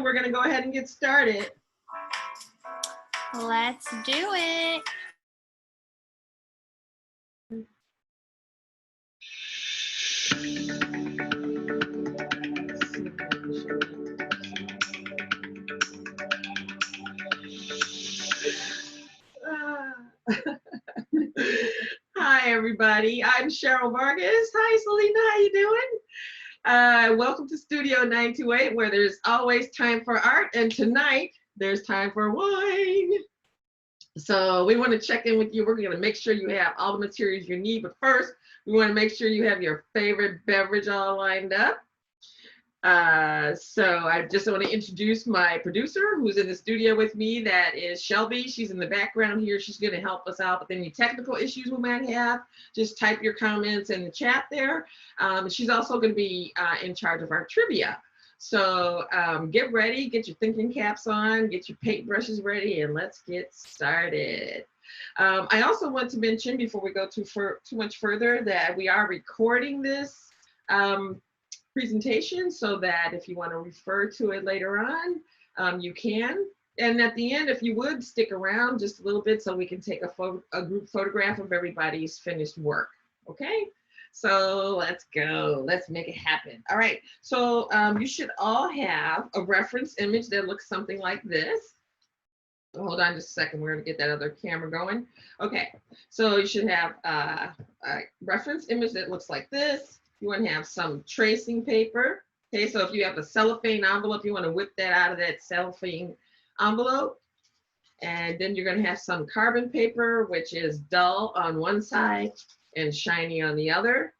We're going to go ahead and get started. Let's do it. Hi, everybody. I'm Cheryl Vargas. Hi, Selina. How you doing? Welcome to Studio 928, where there's always time for art, and tonight there's time for wine. So we want to check in with you. We're going to make sure you have all the materials you need, but first, we want to make sure you have your favorite beverage all lined up. So I just want to introduce my producer who's in the studio with me. That is Shelby. She's in the background here. She's going to help us out with any technical issues we might have. Just type your comments in the chat there. She's also going to be in charge of our trivia. So get ready, get your thinking caps on, get your paintbrushes ready, and let's get started. I also want to mention before we go too much further that we are recording this presentation so that if you want to refer to it later on, you can. And at the end, if you would stick around just a little bit so we can take a group photograph of everybody's finished work. Okay, so let's go. Let's make it happen. All right, so you should all have a reference image that looks something like this. Hold on just a second. We're going to get that other camera going. Okay, so you should have a reference image that looks like this. You want to have some tracing paper. Okay, so if you have a cellophane envelope, you want to whip that out of that cellophane envelope. And then you're going to have some carbon paper, which is dull on one side and shiny on the other.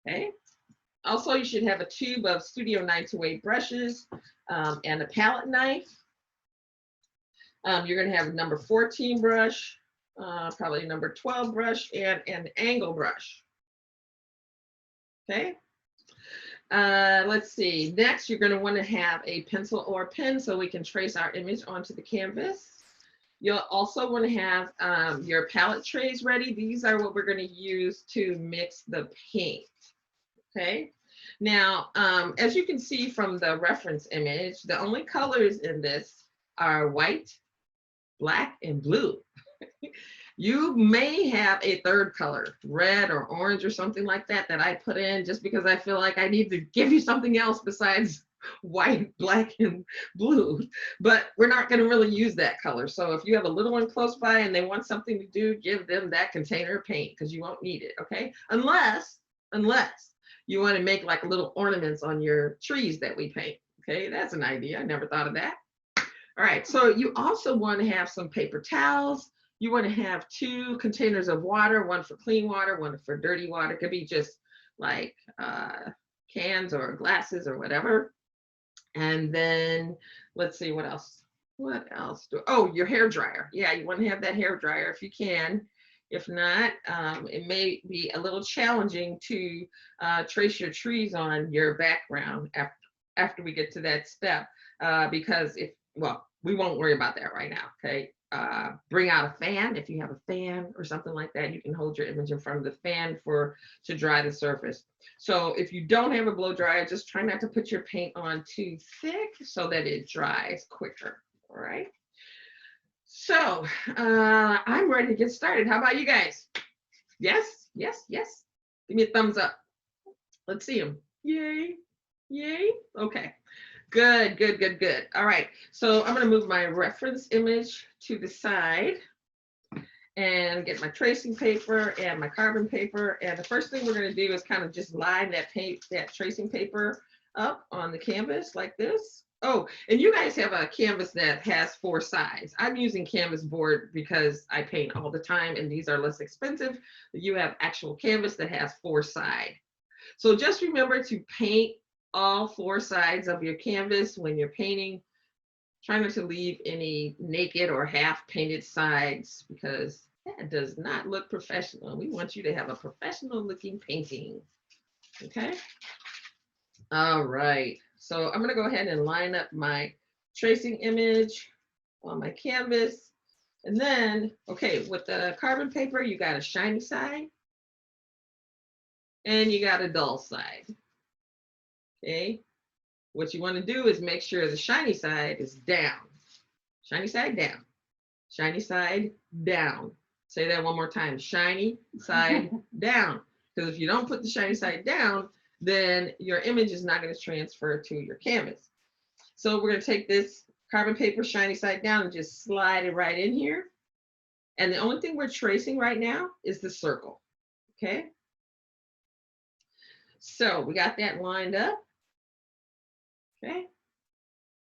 Okay. Also, you should have a tube of Studio 928 brushes and a palette knife. You're going to have a number 14 brush, probably a number 12 brush, and an angle brush. Okay, let's see. Next, you're going to want to have a pencil or pen so we can trace our image onto the canvas. You'll also want to have your palette trays ready. These are what we're going to use to mix the paint. Okay, now, as you can see from the reference image, the only colors in this are white, black, and blue. You may have a third color, red or orange or something like that, that I put in just because I feel like I need to give you something else besides white, black, and blue. But we're not going to really use that color. So if you have a little one close by and they want something to do, give them that container of paint because you won't need it, okay? Unless you want to make like little ornaments on your trees that we paint, okay? That's an idea. I never thought of that. All right, so you also want to have some paper towels. You want to have 2 containers of water, one for clean water, one for dirty water. It could be just like cans or glasses or whatever. And then let's see what else. What else? Oh, your hair dryer. Yeah, you want to have that hair dryer if you can. If not, it may be a little challenging to trace your trees on your background after we get to that step because well, we won't worry about that right now, okay? Bring out a fan. If you have a fan or something like that, you can hold your image in front of the fan to dry the surface. So if you don't have a blow dryer, just try not to put your paint on too thick so that it dries quicker, all right? So I'm ready to get started. How about you guys? Yes, yes, yes. Give me a thumbs up. Let's see them. Yay, yay. Okay. Good, good, good, good. All right, so I'm going to move my reference image to the side and get my tracing paper and my carbon paper. And the first thing we're going to do is kind of just line that tracing paper up on the canvas like this. Oh, and you guys have a canvas that has 4 sides. I'm using canvas board because I paint all the time and these are less expensive. You have actual canvas that has 4 sides. So just remember to paint all 4 sides of your canvas when you're painting. Try not to leave any naked or half painted sides because that does not look professional. We want you to have a professional looking painting. Okay. All right. So I'm going to go ahead and line up my tracing image on my canvas. And then, okay, with the carbon paper, you got a shiny side and you got a dull side. Okay, what you want to do is make sure the shiny side is down. Shiny side down. Shiny side down. Say that one more time. Shiny side down. Because if you don't put the shiny side down, then your image is not going to transfer to your canvas. So we're going to take this carbon paper shiny side down and just slide it right in here. And the only thing we're tracing right now is the circle. Okay. So we got that lined up. Okay.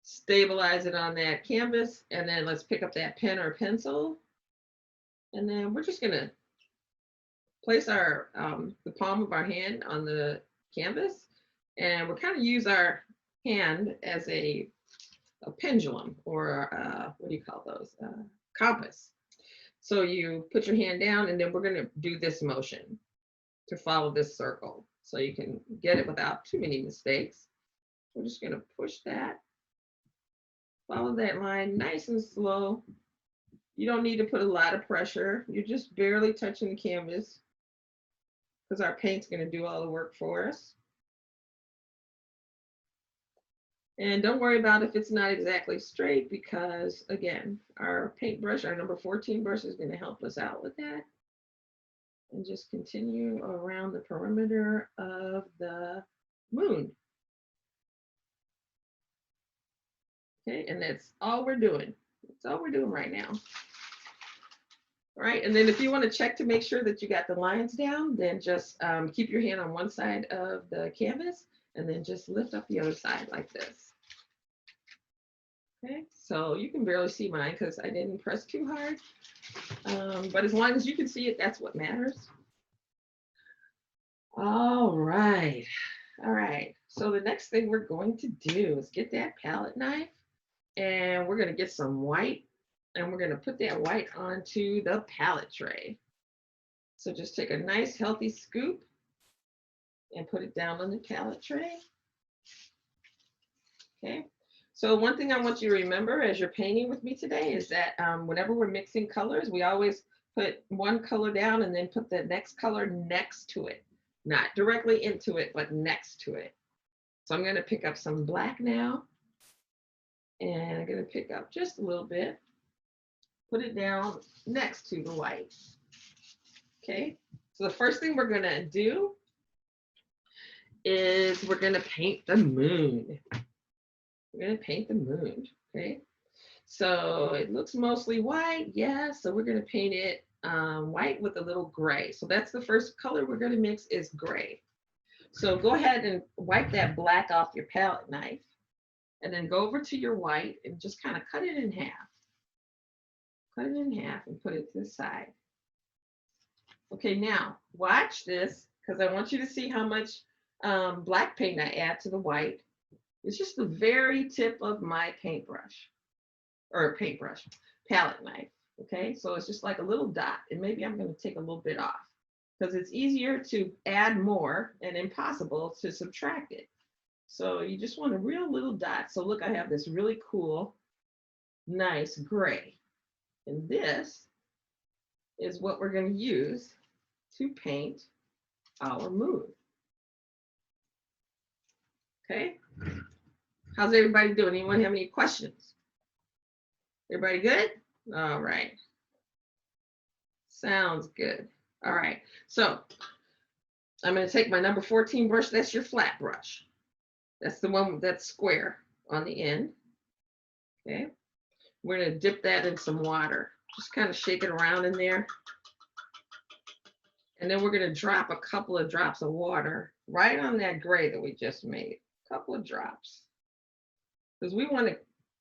Stabilize it on that canvas. And then let's pick up that pen or pencil. And then we're just going to place our the palm of our hand on the canvas. And we'll kind of use our hand as a pendulum, or what do you call those? Compass. So you put your hand down, and then we're going to do this motion to follow this circle so you can get it without too many mistakes. We're just going to push that, follow that line nice and slow. You don't need to put a lot of pressure. You're just barely touching the canvas because our paint's going to do all the work for us. And don't worry about if it's not exactly straight, because again, our paintbrush, our number 14 brush, is going to help us out with that. And just continue around the perimeter of the moon. Okay, and that's all we're doing. That's all we're doing right now. All right, and then if you want to check to make sure that you got the lines down, then just keep your hand on one side of the canvas and then just lift up the other side like this. Okay, so you can barely see mine because I didn't press too hard. But as long as you can see it, that's what matters. All right. All right. So the next thing we're going to do is get that palette knife, and we're going to get some white, and we're going to put that white onto the palette tray. So just take a nice healthy scoop and put it down on the palette tray. Okay. So one thing I want you to remember as you're painting with me today is that whenever we're mixing colors, we always put one color down and then put the next color next to it, not directly into it, but next to it. So I'm going to pick up some black now, and I'm going to pick up just a little bit, put it down next to the white. Okay. So the first thing we're going to do is we're going to paint the moon. We're going to paint the moon, okay? So it looks mostly white, yeah, so we're going to paint it white with a little gray. So that's the first color we're going to mix is gray. So go ahead and wipe that black off your palette knife, and then go over to your white and just kind of cut it in half. Cut it in half and put it to the side. Okay, now watch this, because I want you to see how much black paint I add to the white. It's just the very tip of my paintbrush, or palette knife. Okay, so it's just like a little dot, and maybe I'm going to take a little bit off because it's easier to add more and impossible to subtract it. So you just want a real little dot. So look, I have this really cool, nice gray, and this is what we're going to use to paint our moon. Okay. How's everybody doing? Anyone have any questions? Everybody good? All right. Sounds good. All right. So I'm going to take my number 14 brush. That's your flat brush. That's the one that's square on the end. Okay. We're going to dip that in some water. Just kind of shake it around in there. And then we're going to drop a couple of drops of water right on that gray that we just made. A couple of drops. Because we want to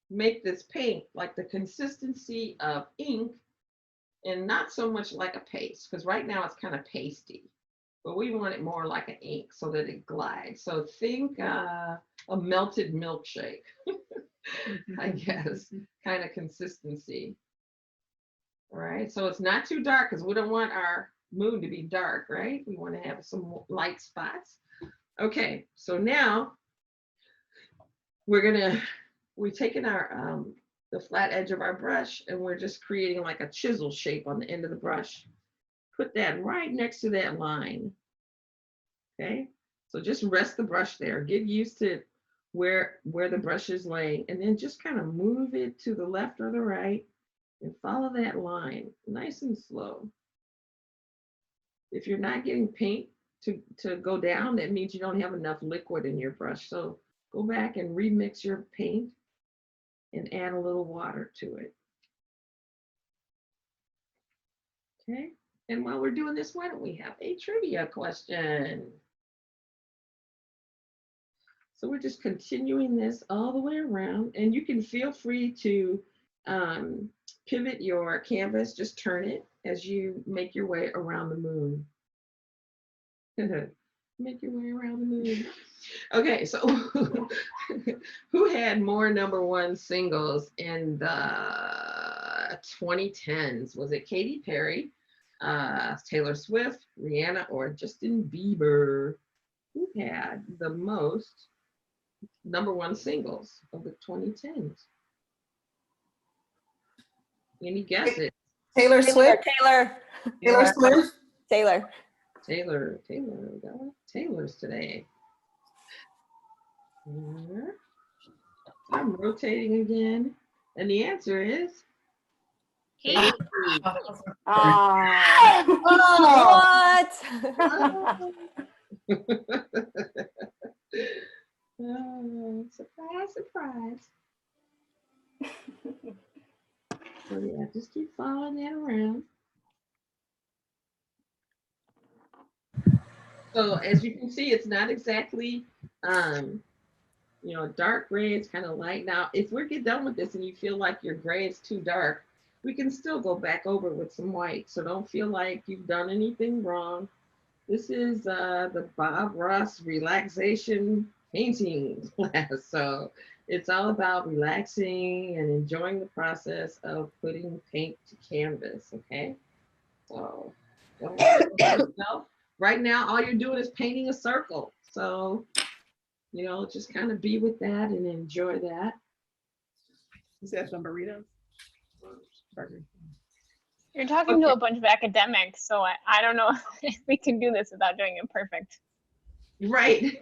make this paint like the consistency of ink and not so much like a paste, because right now it's kind of pasty, but we want it more like an ink so that it glides. So think a melted milkshake, I guess, kind of consistency. All right, so it's not too dark because we don't want our moon to be dark, right? We want to have some light spots. Okay, so now we're taking our the flat edge of our brush, and we're just creating like a chisel shape on the end of the brush. Put that right next to that line. Okay, so just rest the brush there. Get used to where the brush is laying, and then just kind of move it to the left or the right and follow that line nice and slow. If you're not getting paint to go down, that means you don't have enough liquid in your brush. So go back and remix your paint and add a little water to it. Okay, and while we're doing this, why don't we have a trivia question? So we're just continuing this all the way around, and you can feel free to pivot your canvas, just turn it as you make your way around the moon. Make your way around the moon. Okay, so who had more #1 singles in the 2010s? Was it Katy Perry, Taylor Swift, Rihanna, or Justin Bieber? Who had the most #1 singles of the 2010s? Any guesses? Taylor Swift. Taylor Swift. Taylor. Taylor. We got Taylors today. I'm rotating again, and the answer is Katy. What? Oh, surprise, surprise. So yeah, just keep following that around. So as you can see, it's not exactly, you know, dark gray. It's kind of light. Now, if we get done with this and you feel like your gray is too dark, we can still go back over with some white. So don't feel like you've done anything wrong. This is the Bob Ross relaxation painting class. So it's all about relaxing and enjoying the process of putting paint to canvas. Okay. So don't worry about yourself. Right now, all you're doing is painting a circle. So, you know, just kind of be with that and enjoy that. Is that some burritos? You're talking to a bunch of academics, so I don't know if we can do this without doing it perfect. Right.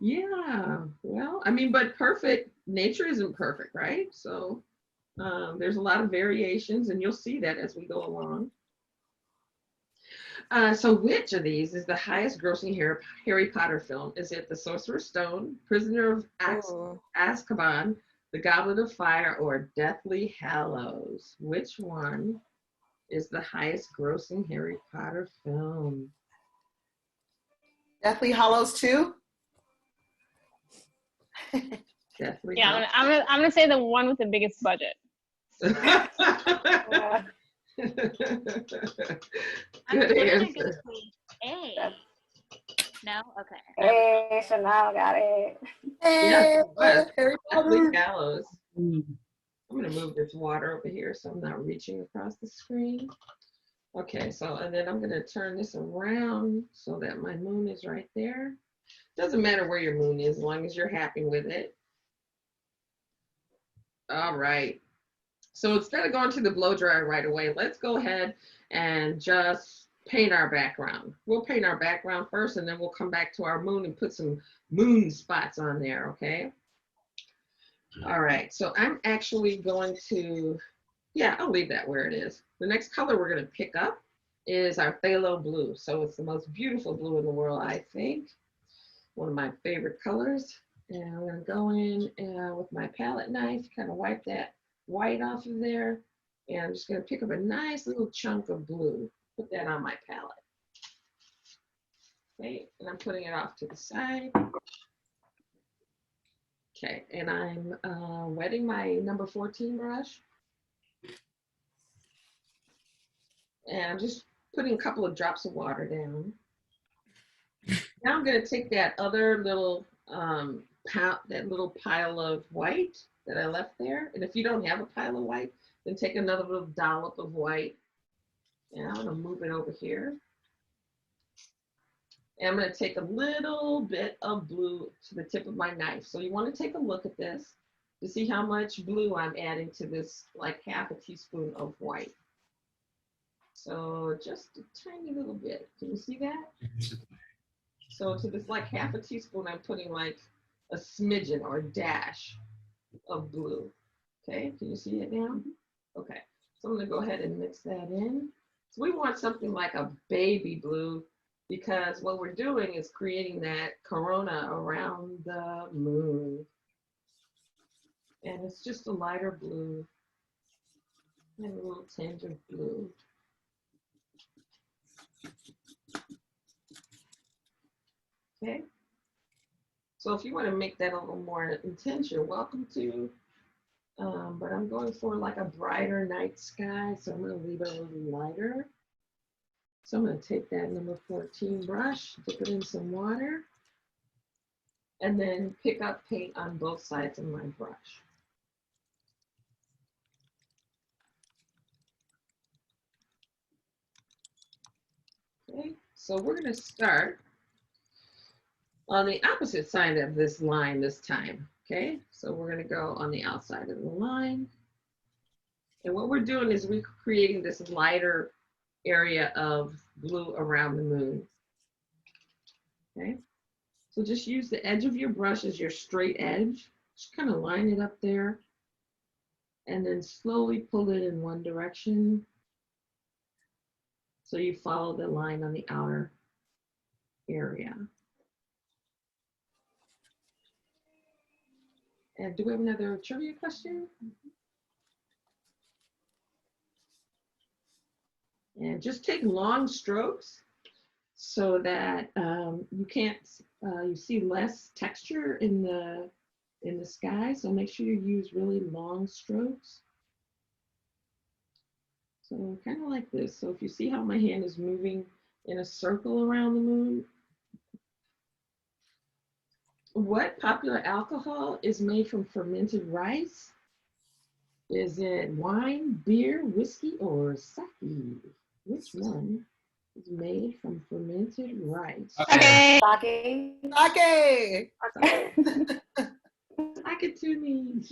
Yeah. Well, I mean, but perfect, nature isn't perfect, right? So there's a lot of variations, and you'll see that as we go along. So which of these is the highest grossing Harry Potter film? Is it The Sorcerer's Stone, Prisoner of Azkaban, The Goblet of Fire, or Deathly Hallows? Which one is the highest grossing Harry Potter film? Deathly Hallows 2? Deathly Yeah, I'm gonna say the one with the biggest budget. Good answer. Go A. No? Okay. Hey, Chanel got it. Yes, it was. Harry Deathly Potter. Hallows. I'm gonna move this water over here so I'm not reaching across the screen. Okay, so, and then I'm gonna turn this around so that my moon is right there. Doesn't matter where your moon is, as long as you're happy with it. All right. So instead of going to the blow dryer right away, let's go ahead and just paint our background. We'll paint our background first, and then we'll come back to our moon and put some moon spots on there, okay? All right, so I'm actually going to, yeah, I'll leave that where it is. The next color we're gonna pick up is our phthalo blue. So it's the most beautiful blue in the world, I think. One of my favorite colors. And I'm gonna go in with my palette knife, kind of wipe that white off of there. And I'm just gonna pick up a nice little chunk of blue, put that on my palette. Okay, and I'm putting it off to the side. Okay, and I'm wetting my number 14 brush. And I'm just putting a couple of drops of water down. Now I'm gonna take that other little pile of white that I left there. And if you don't have a pile of white, then take another little dollop of white. And I'm gonna move it over here. And I'm gonna take a little bit of blue to the tip of my knife. So you wanna take a look at this to see how much blue I'm adding to this, like half a teaspoon of white. So just a tiny little bit. Can you see that? So to this like half a teaspoon, I'm putting like a smidgen or a dash of blue. Okay, can you see it now? Okay, so I'm gonna go ahead and mix that in. So we want something like a baby blue because what we're doing is creating that corona around the moon. And it's just a lighter blue and a little tinge of blue. Okay, so if you want to make that a little more intense, you're welcome to. But I'm going for like a brighter night sky, so I'm going to leave it a little lighter. So I'm going to take that number 14 brush, dip it in some water, and then pick up paint on both sides of my brush. Okay, so we're going to start on the opposite side of this line this time. Okay, so we're going to go on the outside of the line. And what we're doing is we're creating this lighter area of blue around the moon. Okay, so just use the edge of your brush as your straight edge. Just kind of line it up there and then slowly pull it in one direction. So you follow the line on the outer area. And do we have another trivia question? And just take long strokes so that you see less texture in the sky. So make sure you use really long strokes. So kind of like this. So if you see how my hand is moving in a circle around the moon, what popular alcohol is made from fermented rice? Is it wine, beer, whiskey, or sake? Which one is made from fermented rice? Okay. Sake. Okay. Sakatuni.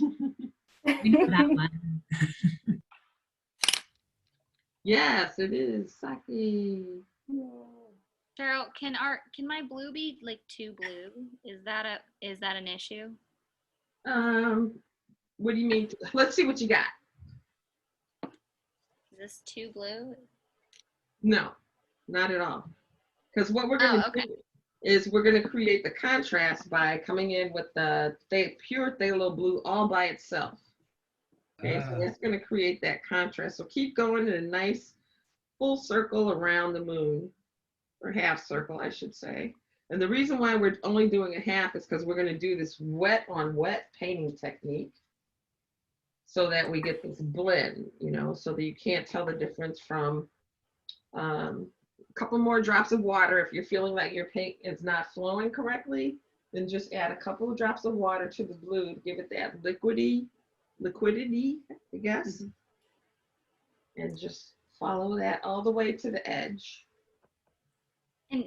That one. Yes, it is sake. Cheryl, can my blue be like too blue? Is that an issue? What do you mean? Let's see what you got. Is this too blue? No, not at all. Because what we're going to do is we're going to create the contrast by coming in with the pure phthalo blue all by itself. Okay, so it's going to create that contrast. So keep going in a nice full circle around the moon, or half circle, I should say. And the reason why we're only doing a half is because we're going to do this wet on wet painting technique so that we get this blend, you know, so that you can't tell the difference from a couple more drops of water. If you're feeling like your paint is not flowing correctly, then just add a couple of drops of water to the blue to give it that liquidity, I guess. And just follow that all the way to the edge. And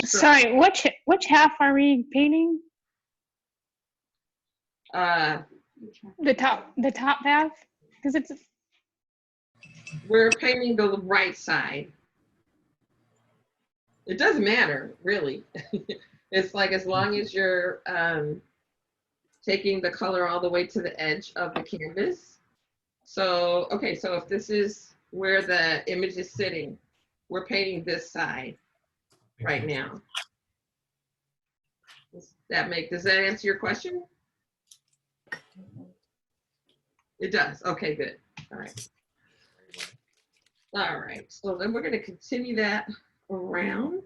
Sorry, which half are we painting? The top half? Because it's We're painting the right side. It doesn't matter, really. It's like as long as you're taking the color all the way to the edge of the canvas. So, okay, so if this is where the image is sitting, we're painting this side right now. Does that answer your question? It does. Okay, good. All right. All right. So then we're going to continue that around.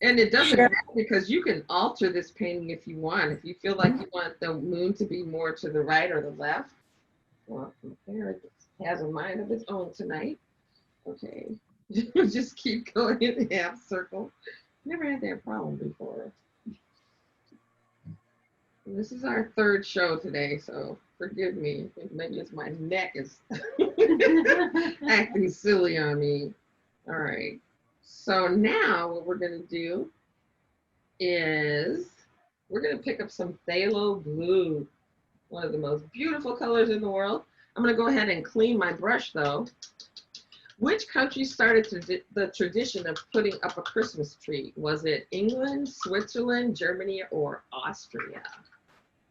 And it doesn't matter because you can alter this painting if you want. If you feel like you want the moon to be more to the right or the left. Well, there it has a mind of its own tonight. Okay. Just keep going in the half circle. Never had that problem before. This is our third show today, so forgive me. Maybe it's my neck is acting silly on me. All right. So now what we're going to do is we're going to pick up some phthalo blue, one of the most beautiful colors in the world. I'm going to go ahead and clean my brush though. Which country started the tradition of putting up a Christmas tree? Was it England, Switzerland, Germany, or Austria?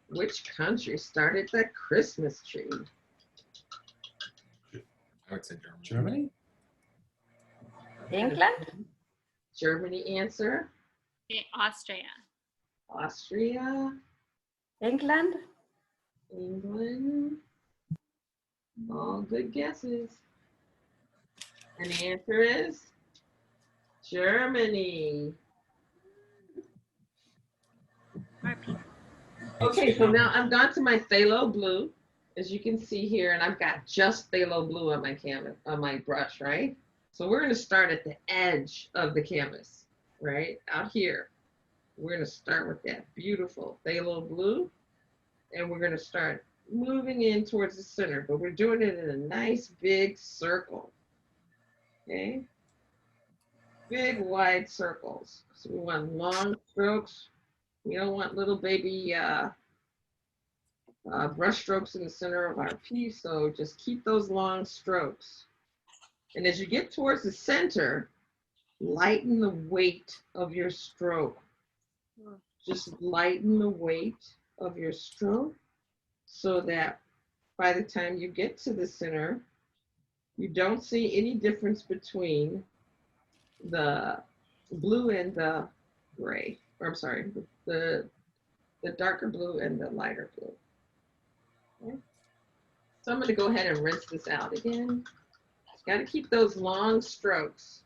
Which country started the Christmas tree? I would say Germany. England? Germany answer. Okay, Austria. Austria, England? England. All good guesses. And the answer is Germany. Smart people. Okay, so now I've gone to my phthalo blue, as you can see here, and I've got just phthalo blue on my canvas, on my brush, right? So we're going to start at the edge of the canvas, right? Out here. We're going to start with that beautiful phthalo blue, and we're going to start moving in towards the center, but we're doing it in a nice big circle. Okay? Big wide circles. So we want long strokes. We don't want little baby brush strokes in the center of our piece, so just keep those long strokes. And as you get towards the center, lighten the weight of your stroke. Just lighten the weight of your stroke so that by the time you get to the center, you don't see any difference between the blue and the gray, or I'm sorry, the darker blue and the lighter blue. Okay. So I'm going to go ahead and rinse this out again. Got to keep those long strokes.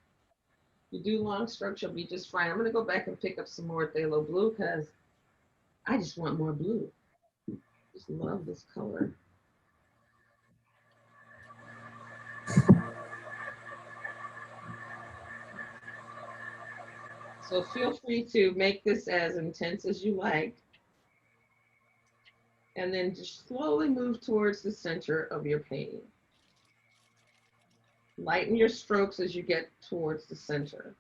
You do long strokes, you'll be just fine. I'm going to go back and pick up some more phthalo blue because I just want more blue. Just love this color. So feel free to make this as intense as you like. And then just slowly move towards the center of your painting. Lighten your strokes as you get towards the center.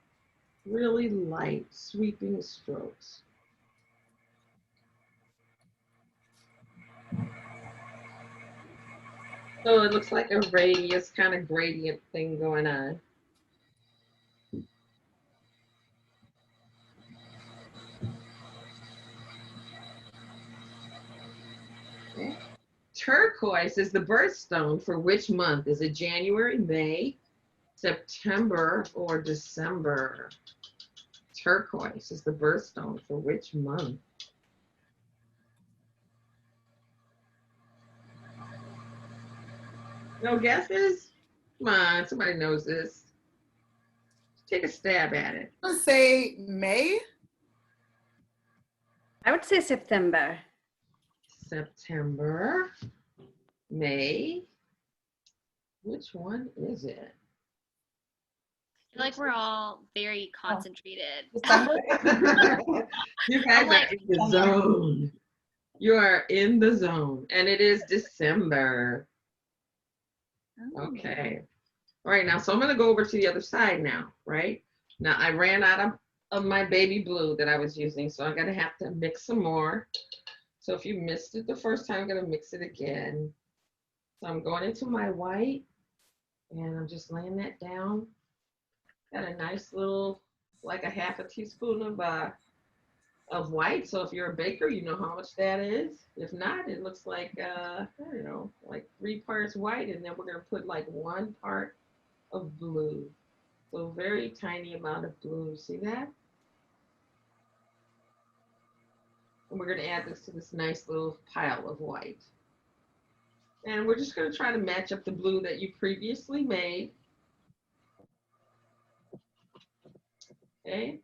Really light, sweeping strokes. So it looks like a radius kind of gradient thing going on. Okay. Turquoise is the birthstone for which month? Is it January, May, September, or December? Turquoise is the birthstone for which month? No guesses? Come on, somebody knows this. Take a stab at it. I'm gonna say May. I would say September. September, May. Which one is it? I feel like we're all very concentrated. You guys are in the zone. You are in the zone, and it is December. Okay. All right, now, so I'm going to go over to the other side now, right? Now, I ran out of my baby blue that I was using, so I'm going to have to mix some more. So if you missed it the first time, I'm going to mix it again. So I'm going into my white, and I'm just laying that down. Got a nice little, like a half a teaspoon of white. So if you're a baker, you know how much that is. If not, it looks like, I don't know, like 3 parts white, and then we're going to put like 1 part of blue. So very tiny amount of blue. See that? And we're going to add this to this nice little pile of white. And we're just going to try to match up the blue that you previously made. Okay.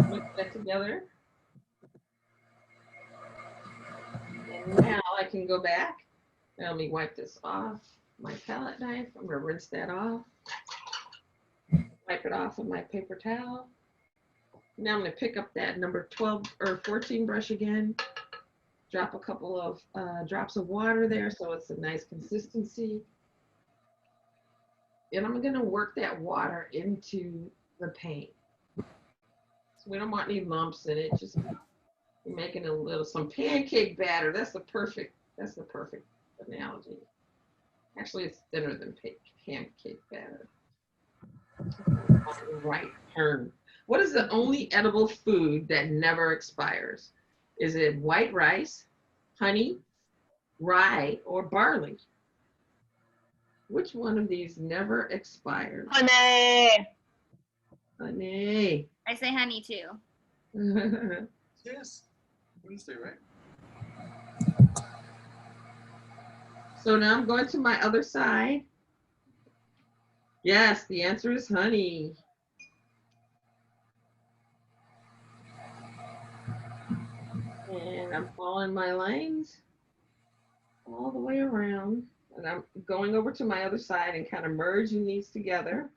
Mix that together. And now I can go back. Let me wipe this off my palette knife. I'm going to rinse that off. Wipe it off with my paper towel. Now I'm going to pick up that number 12 or 14 brush again. Drop a couple of drops of water there so it's a nice consistency. And I'm going to work that water into the paint. So we don't want any lumps in it. Just making a little, some pancake batter. That's the perfect analogy. Actually, it's thinner than pancake batter. Right turn. What is the only edible food that never expires? Is it white rice, honey, rye, or barley? Which one of these never expires? Honey. Honey. I say honey too. Yes. Wednesday, right? So now I'm going to my other side. Yes, the answer is honey. And I'm following my lines all the way around. And I'm going over to my other side and kind of merging these together.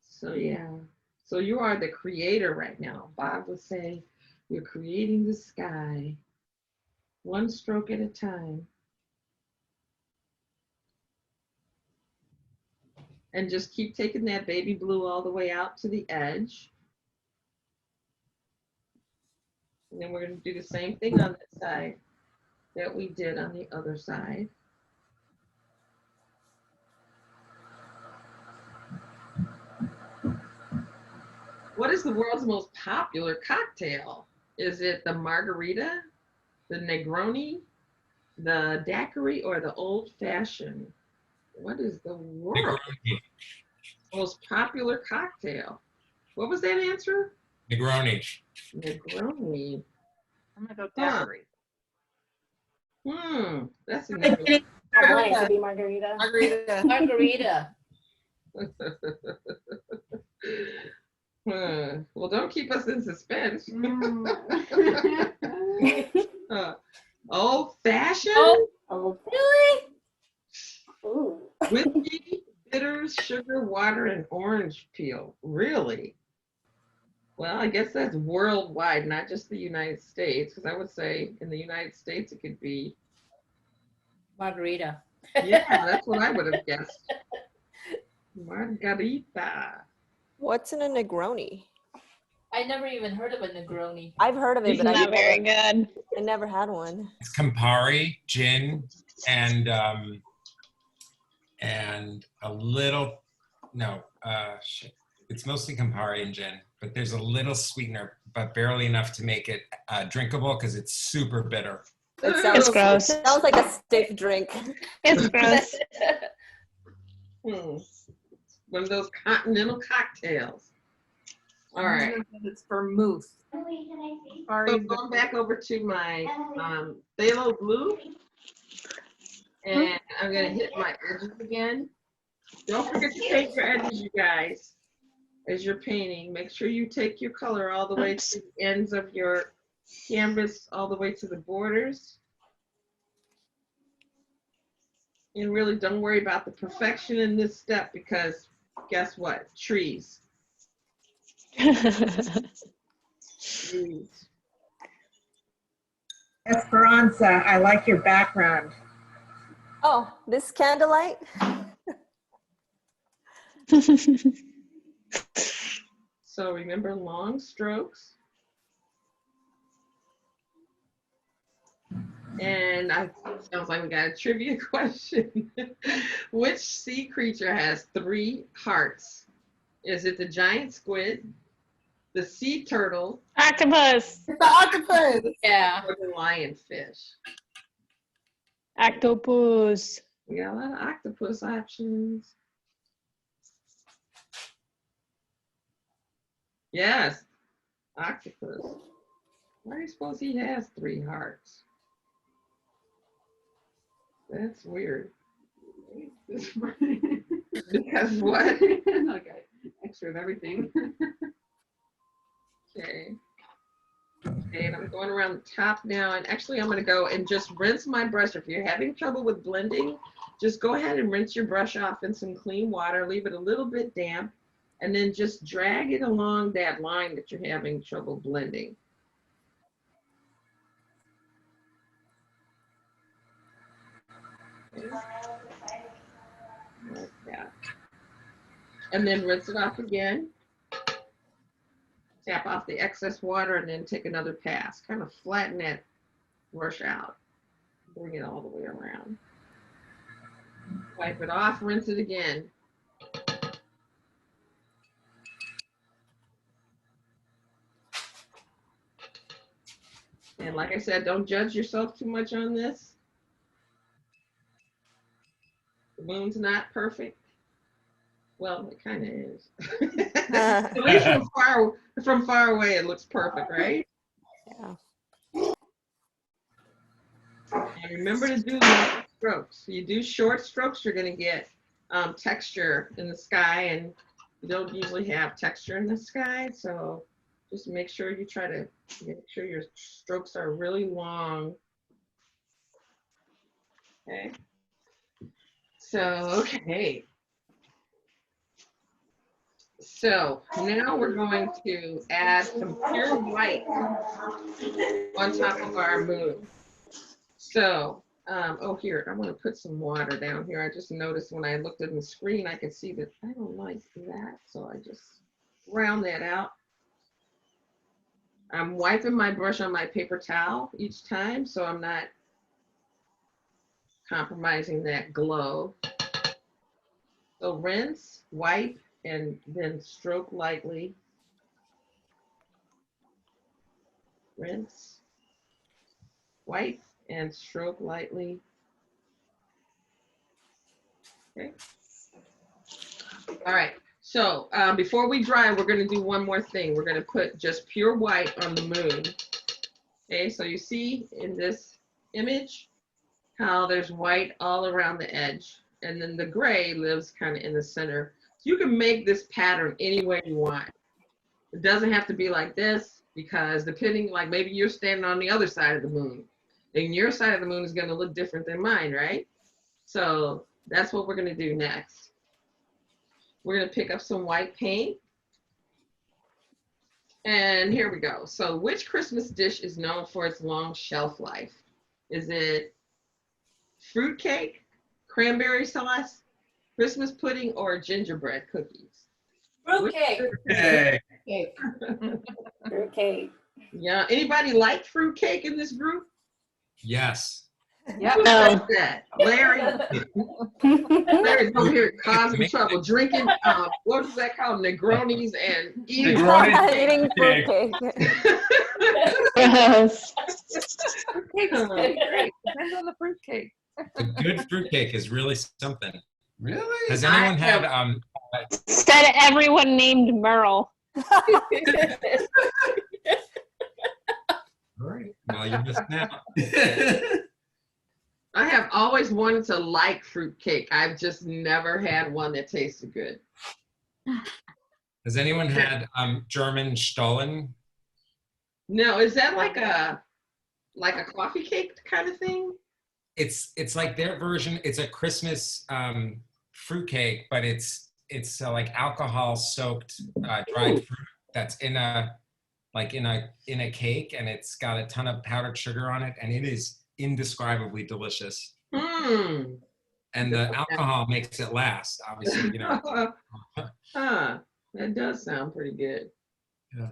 So yeah, so you are the creator right now. Bob would say, you're creating the sky, one stroke at a time. And just keep taking that baby blue all the way out to the edge. And then we're going to do the same thing on this side that we did on the other side. What is the world's most popular cocktail? Is it the margarita, the Negroni, the daiquiri, or the old fashioned? What is the world's most popular cocktail? What was that answer? Negroni. Negroni. I'm gonna go Huh. daiquiri. That's a I want it to be margarita. Margarita. Margarita. Well, don't keep us in suspense. Old fashioned? Oh, really? Ooh. Whiskey, bitters, sugar, water, and orange peel. Really? Well, I guess that's worldwide, not just the United States, because I would say in the United States it could be. Margarita. Yeah, that's what I would have guessed. Margarita. What's in a Negroni? I never even heard of a Negroni. I've heard of it, It's but not very good. I never had one. It's Campari, gin, and a little, shit. It's mostly Campari and gin, but there's a little sweetener, but barely enough to make it drinkable because it's super bitter. It sounds, gross. It sounds like a stiff drink. It's gross. One of those continental cocktails. All right. It's vermouth. So going back over to my phthalo blue, and I'm gonna hit my edges again. Don't forget to paint your edges, you guys. As you're painting, make sure you take your color all the way to the ends of your canvas, all the way to the borders. And really don't worry about the perfection in this step, because guess what? Trees. Trees. Esperanza, I like your background. Oh, this candlelight? So remember, long strokes. And sounds like we got a trivia question. Which sea creature has 3 hearts? Is it the giant squid, the sea turtle, Octopus. It's the octopus. Yeah. or the lionfish? Octopus. We got a lot of octopus options. Yes, octopus. Why do you suppose he has 3 hearts? That's weird. Because what? Okay. Extra of everything. Okay. Okay, and I'm going around the top now, and actually I'm going to go and just rinse my brush. If you're having trouble with blending, just go ahead and rinse your brush off in some clean water, leave it a little bit damp, and then just drag it along that line that you're having trouble blending. Like that. And then rinse it off again. Tap off the excess water and then take another pass. Kind of flatten that brush out. Bring it all the way around. Wipe it off, rinse it again. And like I said, don't judge yourself too much on this. The moon's not perfect. Well, it kind of is. At least from far away, it looks perfect, right? Yeah. And remember to do long strokes. You do short strokes, you're going to get texture in the sky, and you don't usually have texture in the sky. So just make sure you try to make sure your strokes are really long. Okay. So, okay. So now we're going to add some pure white on top of our moon. So, oh, here, I'm going to put some water down here. I just noticed when I looked at the screen, I could see that I don't like that. So I just round that out. I'm wiping my brush on my paper towel each time, so I'm not compromising that glow. So rinse, wipe, and then stroke lightly. Rinse, wipe, and stroke lightly. Okay. All right. So before we dry, we're going to do one more thing. We're going to put just pure white on the moon. Okay. So you see in this image how there's white all around the edge, and then the gray lives kind of in the center. So you can make this pattern any way you want. It doesn't have to be like this, because depending, like maybe you're standing on the other side of the moon, and your side of the moon is going to look different than mine, right? So that's what we're going to do next. We're going to pick up some white paint. And here we go. So which Christmas dish is known for its long shelf life? Is it fruitcake, cranberry sauce, Christmas pudding, or gingerbread cookies? Fruitcake. Hey. Okay. Yeah. Anybody like fruitcake in this group? Yes. Yep. Who No. likes that? Larry. Larry's over here causing trouble, drinking, what is that called? Negronis and eating. Negroni. Eating fruitcake. Yes. Fruitcake's great. Depends on the fruitcake. A good fruitcake is really something. Really? Has anyone had Instead, everyone named Merle. all right, well, you're missing out. I have always wanted to like fruitcake. I've just never had one that tasted good. Has anyone had German Stollen? No, is that like a coffee cake kind of thing? It's like their version. It's a Christmas fruitcake, but it's like alcohol soaked dried fruit that's in a cake, and it's got a ton of powdered sugar on it, and it is indescribably delicious. Mm. And the alcohol makes it last, obviously, you know. Huh, that does sound pretty good. Yeah.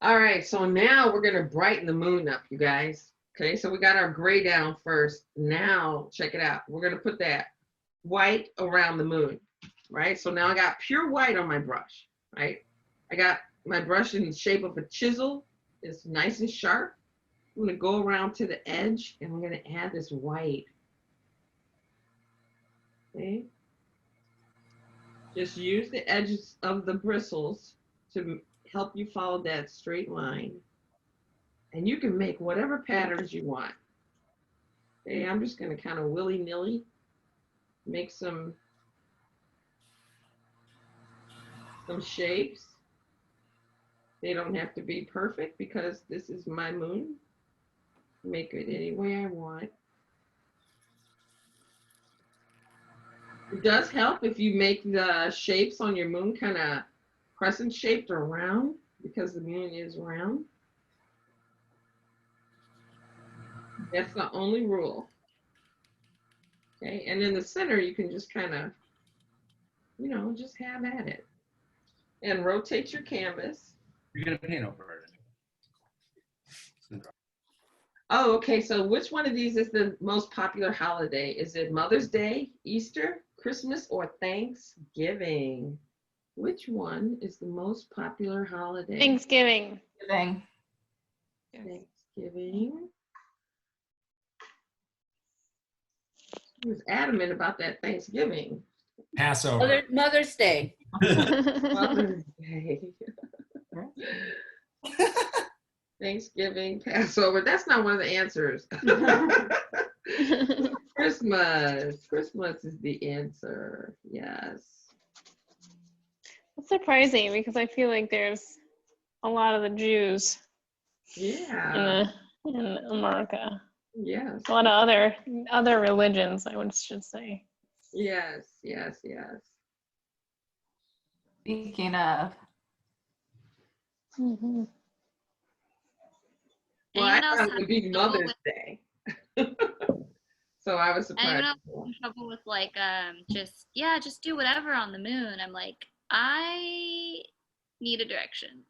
All right, so now we're gonna brighten the moon up, you guys. Okay, so we got our gray down first. Now, check it out. We're gonna put that white around the moon, right? So now I got pure white on my brush, right? I got my brush in the shape of a chisel. It's nice and sharp. I'm gonna go around to the edge, and we're gonna add this white. Okay. Just use the edges of the bristles to help you follow that straight line. And you can make whatever patterns you want. Okay, I'm just gonna kind of willy-nilly make some shapes. They don't have to be perfect because this is my moon. Make it any way I want. It does help if you make the shapes on your moon kind of crescent shaped or round, because the moon is round. That's the only rule. Okay, and in the center, you can just kind of, you know, just have at it. And rotate your canvas. You're gonna paint over it. Oh, okay. So which one of these is the most popular holiday? Is it Mother's Day, Easter, Christmas, or Thanksgiving? Which one is the most popular holiday? Thanksgiving. Thanksgiving. He was adamant about that Thanksgiving. Passover. Mother's Day. Mother's Day. Thanksgiving, Passover. That's not one of the answers. Christmas. Christmas is the answer. Yes. It's surprising because I feel like there's a lot of the Jews Yeah. in America. Yes. A lot of other religions, should say. Yes. Yes. Yes. Speaking of. Mm-hmm. Well, I Anyone else thought it have would be trouble Mother's with- Day. So I was Anyone surprised. else have trouble with like just do whatever on the moon? I'm like, I need a direction.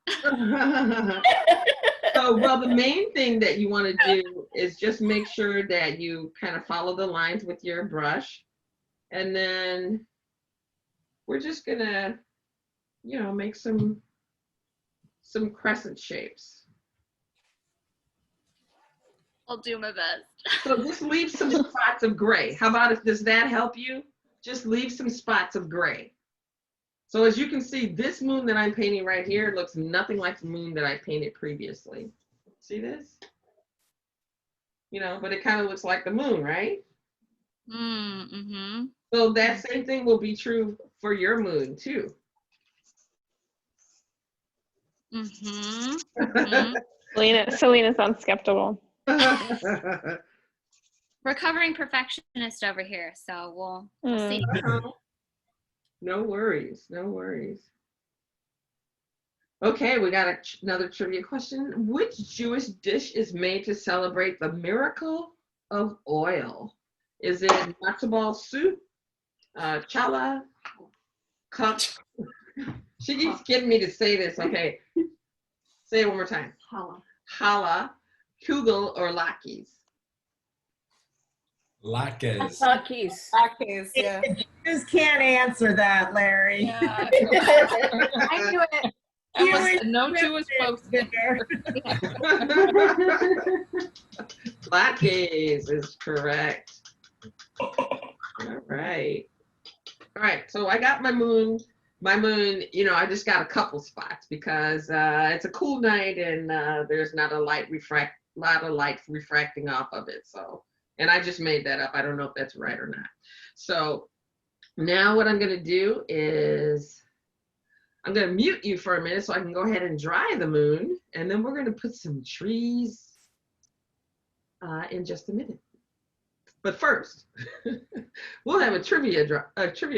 So, well, the main thing that you want to do is just make sure that you kind of follow the lines with your brush. And then we're just gonna, make some crescent shapes. I'll do my best. So just leave some spots of gray. How about does that help you? Just leave some spots of gray. So as you can see, this moon that I'm painting right here looks nothing like the moon that I painted previously. See this? But it kind of looks like the moon, right? Mm-hmm. So that same thing will be true for your moon too. Mm-hmm. Mm-hmm. Selena sounds skeptical. Recovering perfectionist over here, so we'll see. No worries, no worries. Okay, we got another trivia question. Which Jewish dish is made to celebrate the miracle of oil? Is it matzo ball soup, challah, cup? She keeps getting me to say this. Okay, say it one more time. Challah, kugel, or latkes? Latkes. Latkes. Yeah. You just can't answer that, Larry. Yeah. I knew it. That was no Jewish folks there. Latkes is correct. All right. All right. So I got my moon. I just got a couple spots because it's a cool night and there's not a lot of light refracting off of it. So, and I just made that up. I don't know if that's right or not. So now what I'm going to do is I'm going to mute you for a minute so I can go ahead and dry the moon. And then we're going to put some trees in just a minute. But first, we'll have a trivia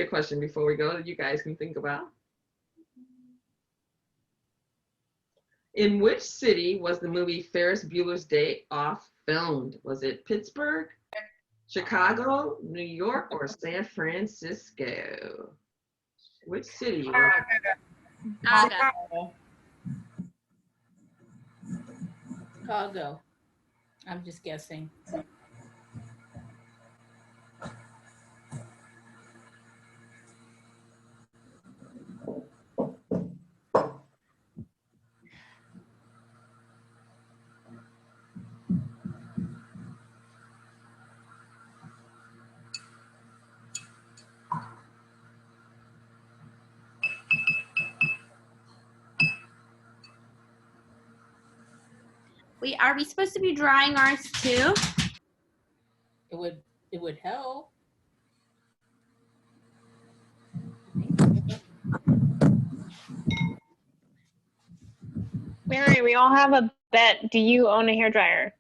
question before we go that you guys can think about. In which city was the movie Ferris Bueller's Day Off filmed? Was it Pittsburgh, Chicago, New York, or San Francisco? Which city? Chicago. I'm just guessing. Wait, are we supposed to be drying ours too? It would help. Mary, we all have a bet. Do you own a hairdryer?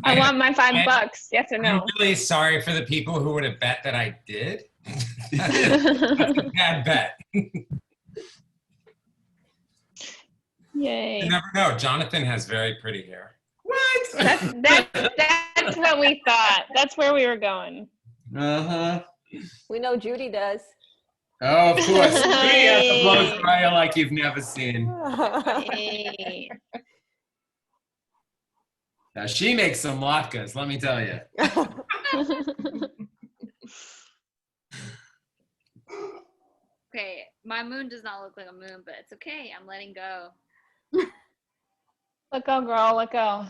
I want my $5. Yes or no? I'm really sorry for the people who would have bet that I did. That's a bad bet. Yay. You never know. Jonathan has very pretty hair. That's what we thought. That's where we were going. Uh-huh. We know Judy does. Oh, of course. She has a blow Hey. dryer like you've never seen. Hey. Now, she makes some latkes, let me tell you. Okay, my moon does not look like a moon, but it's okay. I'm letting go. Let go, girl. Let go.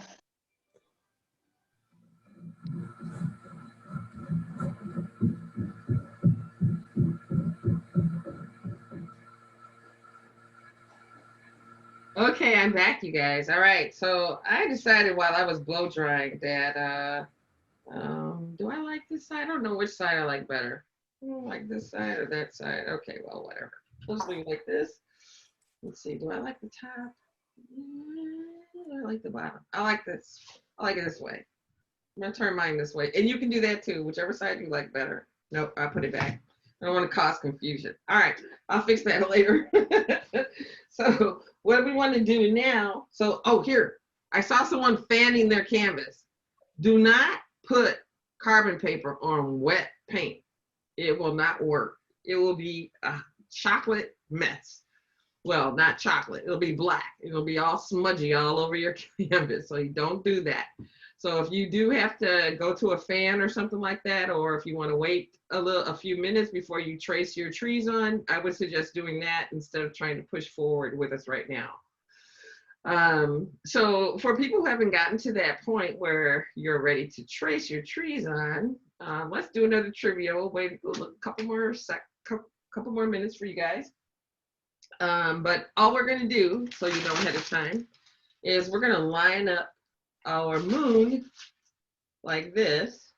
Okay, I'm back, you guys. All right, so I decided while I was blow drying that, do I like this side? I don't know which side I like better. I don't like this side or that side. Okay, well, whatever. Let's leave it like this. Let's see, do I like the top? I like the bottom. I like this. I like it this way. I'm gonna turn mine this way. And you can do that too, whichever side you like better. Nope, I'll put it back. I don't want to cause confusion. All right, I'll fix that later. So what we want to do now, so, oh, here, I saw someone fanning their canvas. Do not put carbon paper on wet paint. It will not work. It will be a chocolate mess. Well, not chocolate, it'll be black. It'll be all smudgy all over your canvas, so you don't do that. So if you do have to go to a fan or something like that, or if you want to wait a few minutes before you trace your trees on, I would suggest doing that instead of trying to push forward with us right now. So for people who haven't gotten to that point where you're ready to trace your trees on, let's do another trivia. We'll wait a couple more minutes for you guys. But all we're going to do, so you know ahead of time, is we're going to line up our moon like this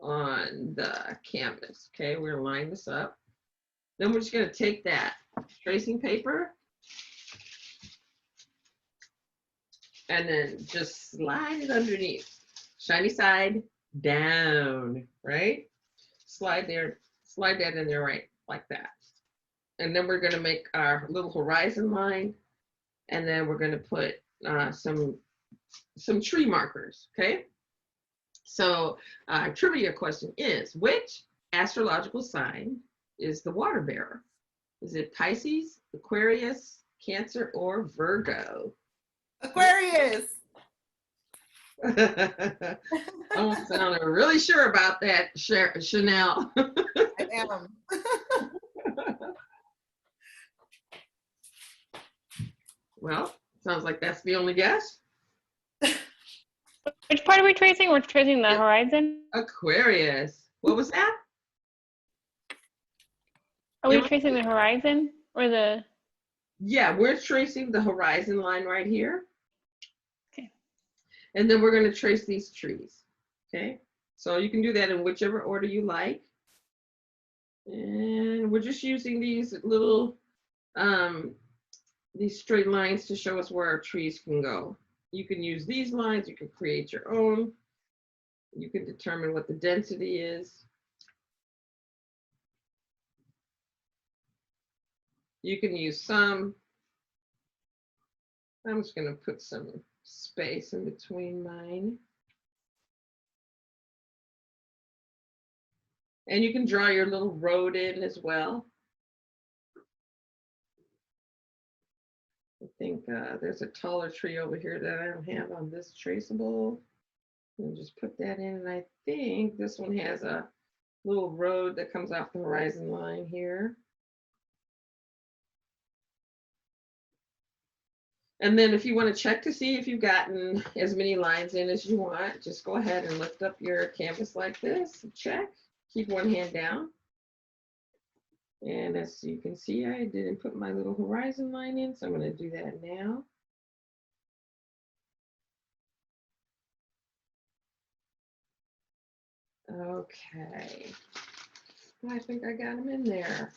on the canvas. Okay, we're going to line this up. Then we're just going to take that tracing paper and then just slide it underneath. Shiny side down, right? Slide that in there right like that. And then we're going to make our little horizon line, and then we're going to put some tree markers, okay? So trivia question is, which astrological sign is the water bearer? Is it Pisces, Aquarius, Cancer, or Virgo? Aquarius. I'm sounding really sure about that, Chanel. I am. Well, sounds like that's the only guess. Which part are we tracing? We're tracing the horizon? Aquarius. What was that? Are we tracing the horizon or the? Yeah, we're tracing the horizon line right here. Okay. And then we're going to trace these trees. Okay. So you can do that in whichever order you like. And we're just using these little, these straight lines to show us where our trees can go. You can use these lines, you can create your own. You can determine what the density is. You can use some. I'm just going to put some space in between mine. And you can draw your little road in as well. I think there's a taller tree over here that I don't have on this traceable. I'll just put that in, and I think this one has a little road that comes off the horizon line here. And then if you want to check to see if you've gotten as many lines in as you want, just go ahead and lift up your canvas like this, check, keep one hand down. And as you can see, I didn't put my little horizon line in, so I'm going to do that now. Okay, I think I got them in there.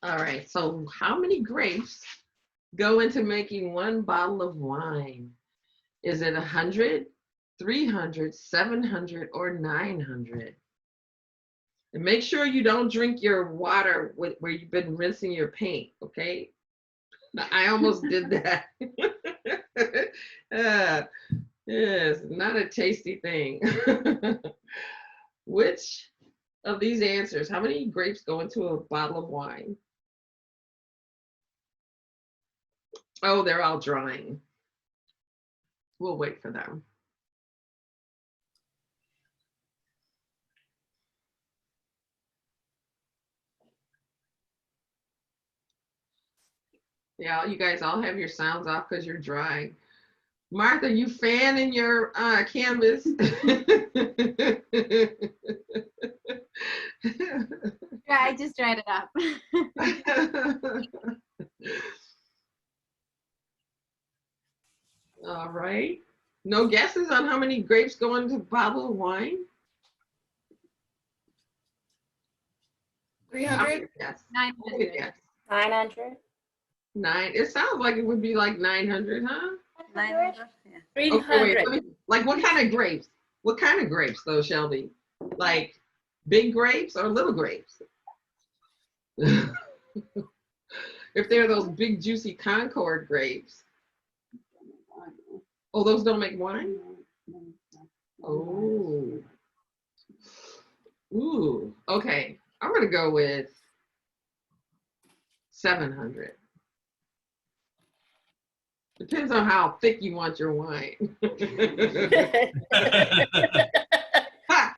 All right, so how many grapes go into making one bottle of wine? Is it 100, 300, 700, or 900? And make sure you don't drink your water where you've been rinsing your paint, okay? I almost did that. Yes, not a tasty thing. Which of these answers, how many grapes go into a bottle of wine? Oh, they're all drying. We'll wait for them. Yeah, you guys all have your sounds off because you're drying. Martha, you fanning your canvas? Yeah, I just dried it up. All right. No guesses on how many grapes go into a bottle of wine? 300? Yes. 900. Yes. 900? 9. It sounds like it would be like 900, huh? 900. Yeah. 300. Okay, wait, like what kind of grapes? What kind of grapes though, Shelby? Like big grapes or little grapes? If they're those big juicy Concord grapes. Oh, those don't make wine? Oh. Ooh, okay. I'm gonna go with 700. Depends on how thick you want your wine.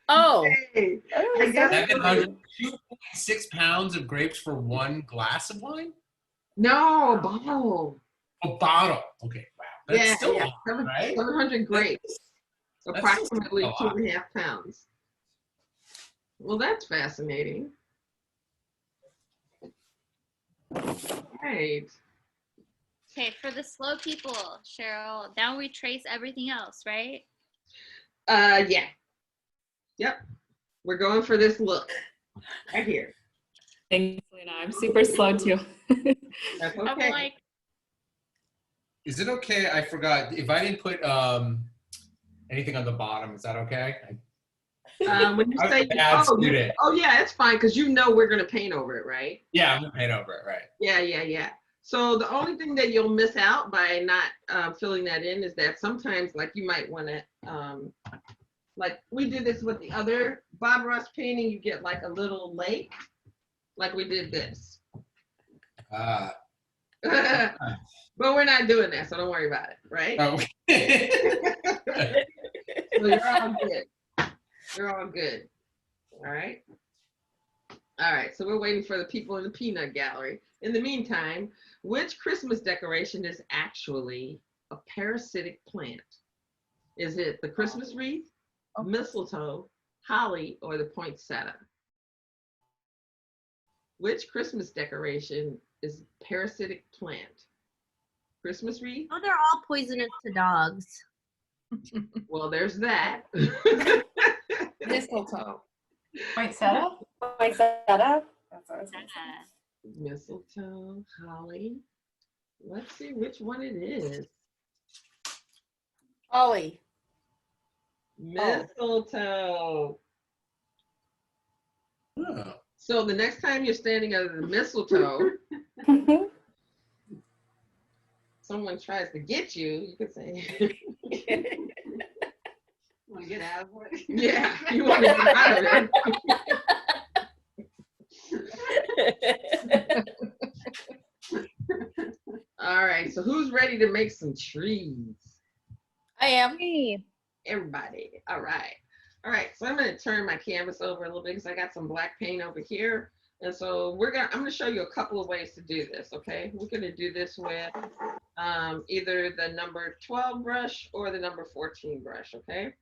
Oh, Hey, I guess 706 pounds of grapes for one glass of wine? no, a bottle. A bottle. Okay, wow. That's Yeah, still yeah. a lot, right? 700 grapes, That's approximately still a lot. 2.5 pounds. Well, that's fascinating. Right. Okay, for the slow people, Cheryl, now we trace everything else, right? Yeah. Yep. We're going for this look right here. Thanks, Selena. I'm super slow too. That's I'm okay. like, Is it okay? I forgot. If I didn't put anything on the bottom, is that okay? When you I was say, a bad student. oh yeah, it's fine because you know we're gonna paint over it, right? Yeah, I'm gonna paint over it, right? Yeah, yeah, yeah. So the only thing that you'll miss out by not filling that in is that sometimes, like you might want to, like we did this with the other Bob Ross painting, you get like a little lake, like we did this. But we're not doing that, so don't worry about it, right? Okay. So you're all good. You're all good. All right. All right, so we're waiting for the people in the peanut gallery. In the meantime, which Christmas decoration is actually a parasitic plant? Is it the Christmas wreath, mistletoe, holly, or the poinsettia? Which Christmas decoration is a parasitic plant? Christmas wreath? Oh, they're all poisonous to dogs. Well, there's that. Mistletoe. Poinsettia? Poinsettia? That's what I was gonna say. Mistletoe, holly. Let's see which one it is. Ollie. Mistletoe. Oh. So the next time you're standing under the mistletoe, someone tries to get you, you could say, Want to get out of it? yeah, you want to get out of it. All right, so who's ready to make some trees? I am. Hey. Everybody. All right. All right, so I'm going to turn my canvas over a little bit because I got some black paint over here. And so I'm going to show you a couple of ways to do this, okay? We're going to do this with either the number 12 brush or the number 14 brush, okay?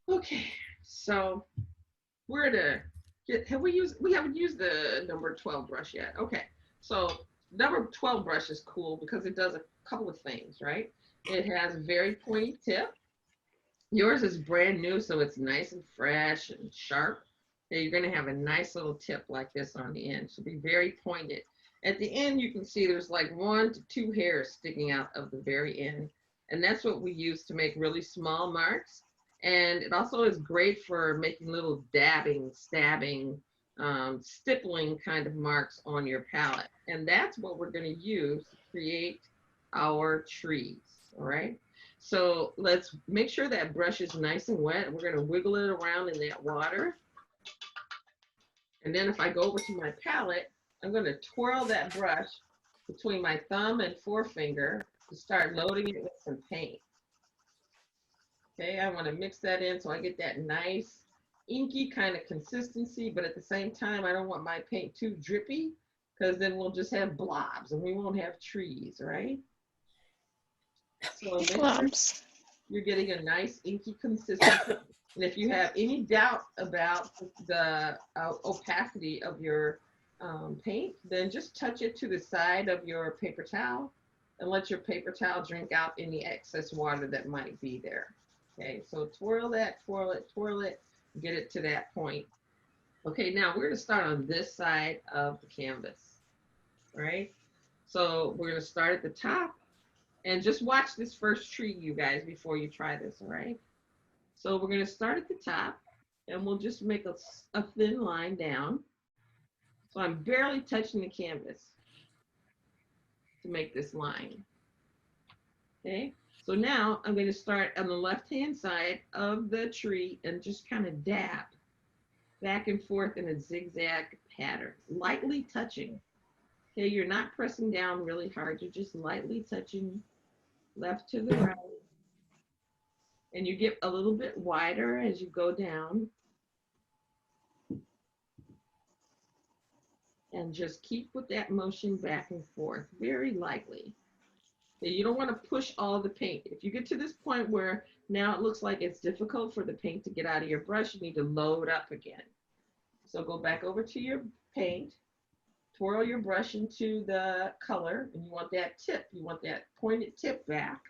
Okay, so we're to get, we haven't used the number 12 brush yet. Okay, so number 12 brush is cool because it does a couple of things, right? It has a very pointy tip. Yours is brand new, so it's nice and fresh and sharp. And you're gonna have a nice little tip like this on the end. It should be very pointed. At the end, you can see there's like 1 to 2 hairs sticking out of the very end. And that's what we use to make really small marks. And it also is great for making little dabbing, stabbing, stippling kind of marks on your palette. And that's what we're gonna use to create our trees, all right? So let's make sure that brush is nice and wet. We're going to wiggle it around in that water. And then if I go over to my palette, I'm going to twirl that brush between my thumb and forefinger to start loading it with some paint. Okay, I want to mix that in so I get that nice inky kind of consistency, but at the same time, I don't want my paint too drippy because then we'll just have blobs and we won't have trees, right? So make sure you're getting a nice inky consistency. And if you have any doubt about the opacity of your paint, then just touch it to the side of your paper towel and let your paper towel drink out any excess water that might be there. Okay, so twirl that, twirl it, get it to that point. Okay, now we're gonna start on this side of the canvas, all right? So we're gonna start at the top and just watch this first tree, you guys, before you try this, all right? So we're gonna start at the top and we'll just make a thin line down. So I'm barely touching the canvas to make this line, okay? So now I'm going to start on the left-hand side of the tree and just kind of dab back and forth in a zigzag pattern, lightly touching. Okay, you're not pressing down really hard. You're just lightly touching left to the right. And you get a little bit wider as you go down. And just keep with that motion back and forth, very lightly. You don't want to push all the paint. If you get to this point where now it looks like it's difficult for the paint to get out of your brush, you need to load up again. So go back over to your paint, twirl your brush into the color, and you want that tip, you want that pointed tip back.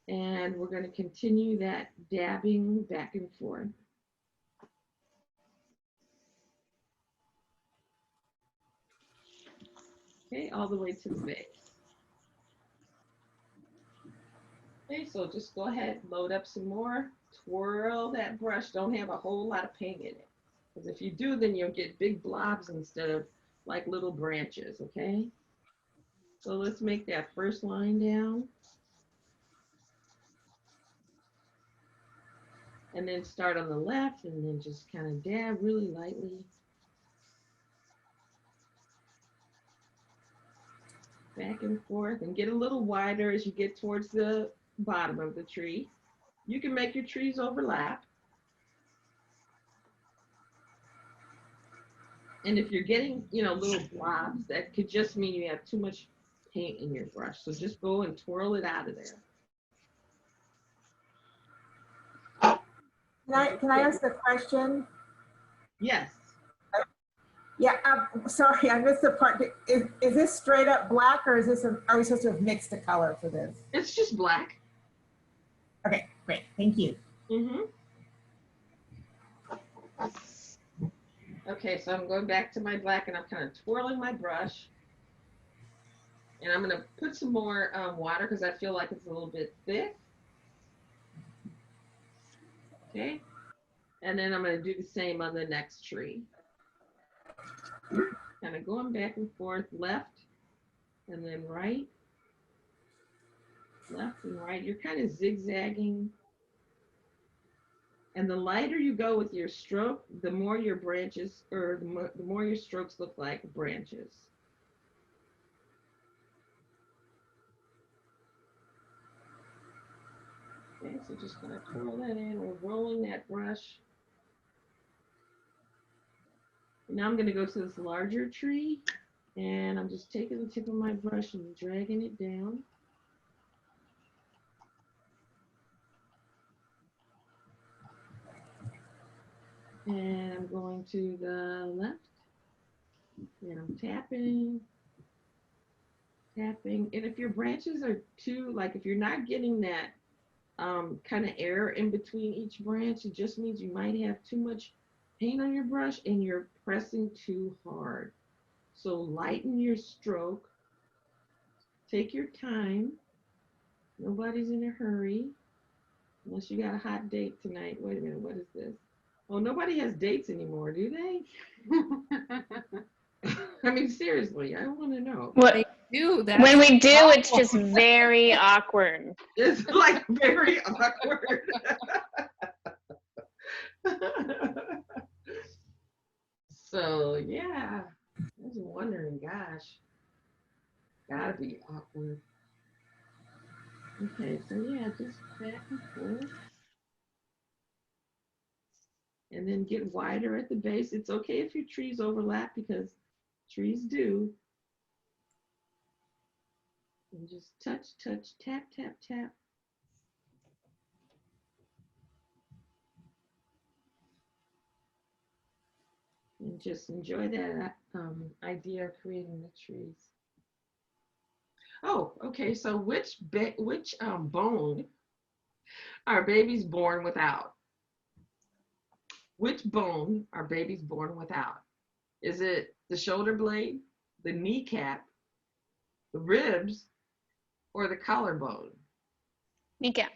And we're going to continue that dabbing back and forth. Okay, all the way to the base. Okay, so just go ahead, load up some more, twirl that brush. Don't have a whole lot of paint in it. Because if you do, then you'll get big blobs instead of like little branches, okay? So let's make that first line down. And then start on the left and then just kind of dab really lightly. Back and forth and get a little wider as you get towards the bottom of the tree. You can make your trees overlap. And if you're getting, you know, little blobs, that could just mean you have too much paint in your brush. So just go and twirl it out of there. Can I ask a question? Yes. Yeah, sorry, I missed the part. Is this straight up black or is this, are we supposed to have mixed a color for this? It's just black. Okay, great, thank you. Mm-hmm. Okay, so I'm going back to my black and I'm kind of twirling my brush. And I'm gonna put some more water because I feel like it's a little bit thick. Okay, and then I'm gonna do the same on the next tree. Kind of going back and forth, left and then right, left and right. You're kind of zigzagging. And the lighter you go with your stroke, the more your branches, or the more your strokes look like branches. Okay, so just gonna twirl that in. We're rolling that brush. Now I'm gonna go to this larger tree and I'm just taking the tip of my brush and dragging it down. And I'm going to the left and I'm tapping, tapping. And if your branches are too, like if you're not getting that kind of air in between each branch, it just means you might have too much paint on your brush and you're pressing too hard. So lighten your stroke, take your time. Nobody's in a hurry, unless you got a hot date tonight. Wait a minute, what is this? Oh, nobody has dates anymore, do they? I mean, seriously, I want to know. What? do that. When we do, it's just very awkward. It's like very awkward. So yeah, I was wondering, gosh, gotta be awkward. Okay, so yeah, just back and forth. And then get wider at the base. It's okay if your trees overlap because trees do. And just touch, touch, tap, tap, tap. And just enjoy that idea of creating the trees. Oh, okay. So which bone are babies born without? Which bone are babies born without? Is it the shoulder blade, the kneecap, the ribs, or the collarbone? Kneecap.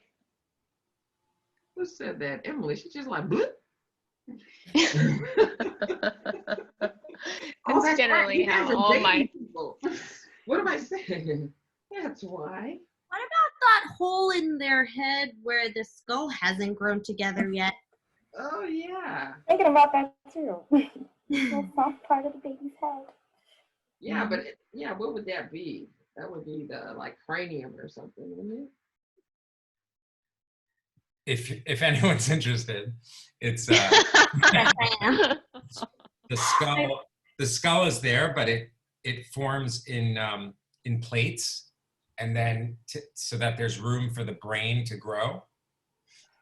Who said that? Emily. She's just like, blip. That's generally how all my. People. What am I saying? That's why. What about that hole in their head where the skull hasn't grown together yet? Oh yeah. Thinking about that too. The soft part of the baby's head. Yeah, but what would that be? That would be the like cranium or something, wouldn't it? If anyone's interested, it's the skull. The skull is there, but it forms in plates, and then so that there's room for the brain to grow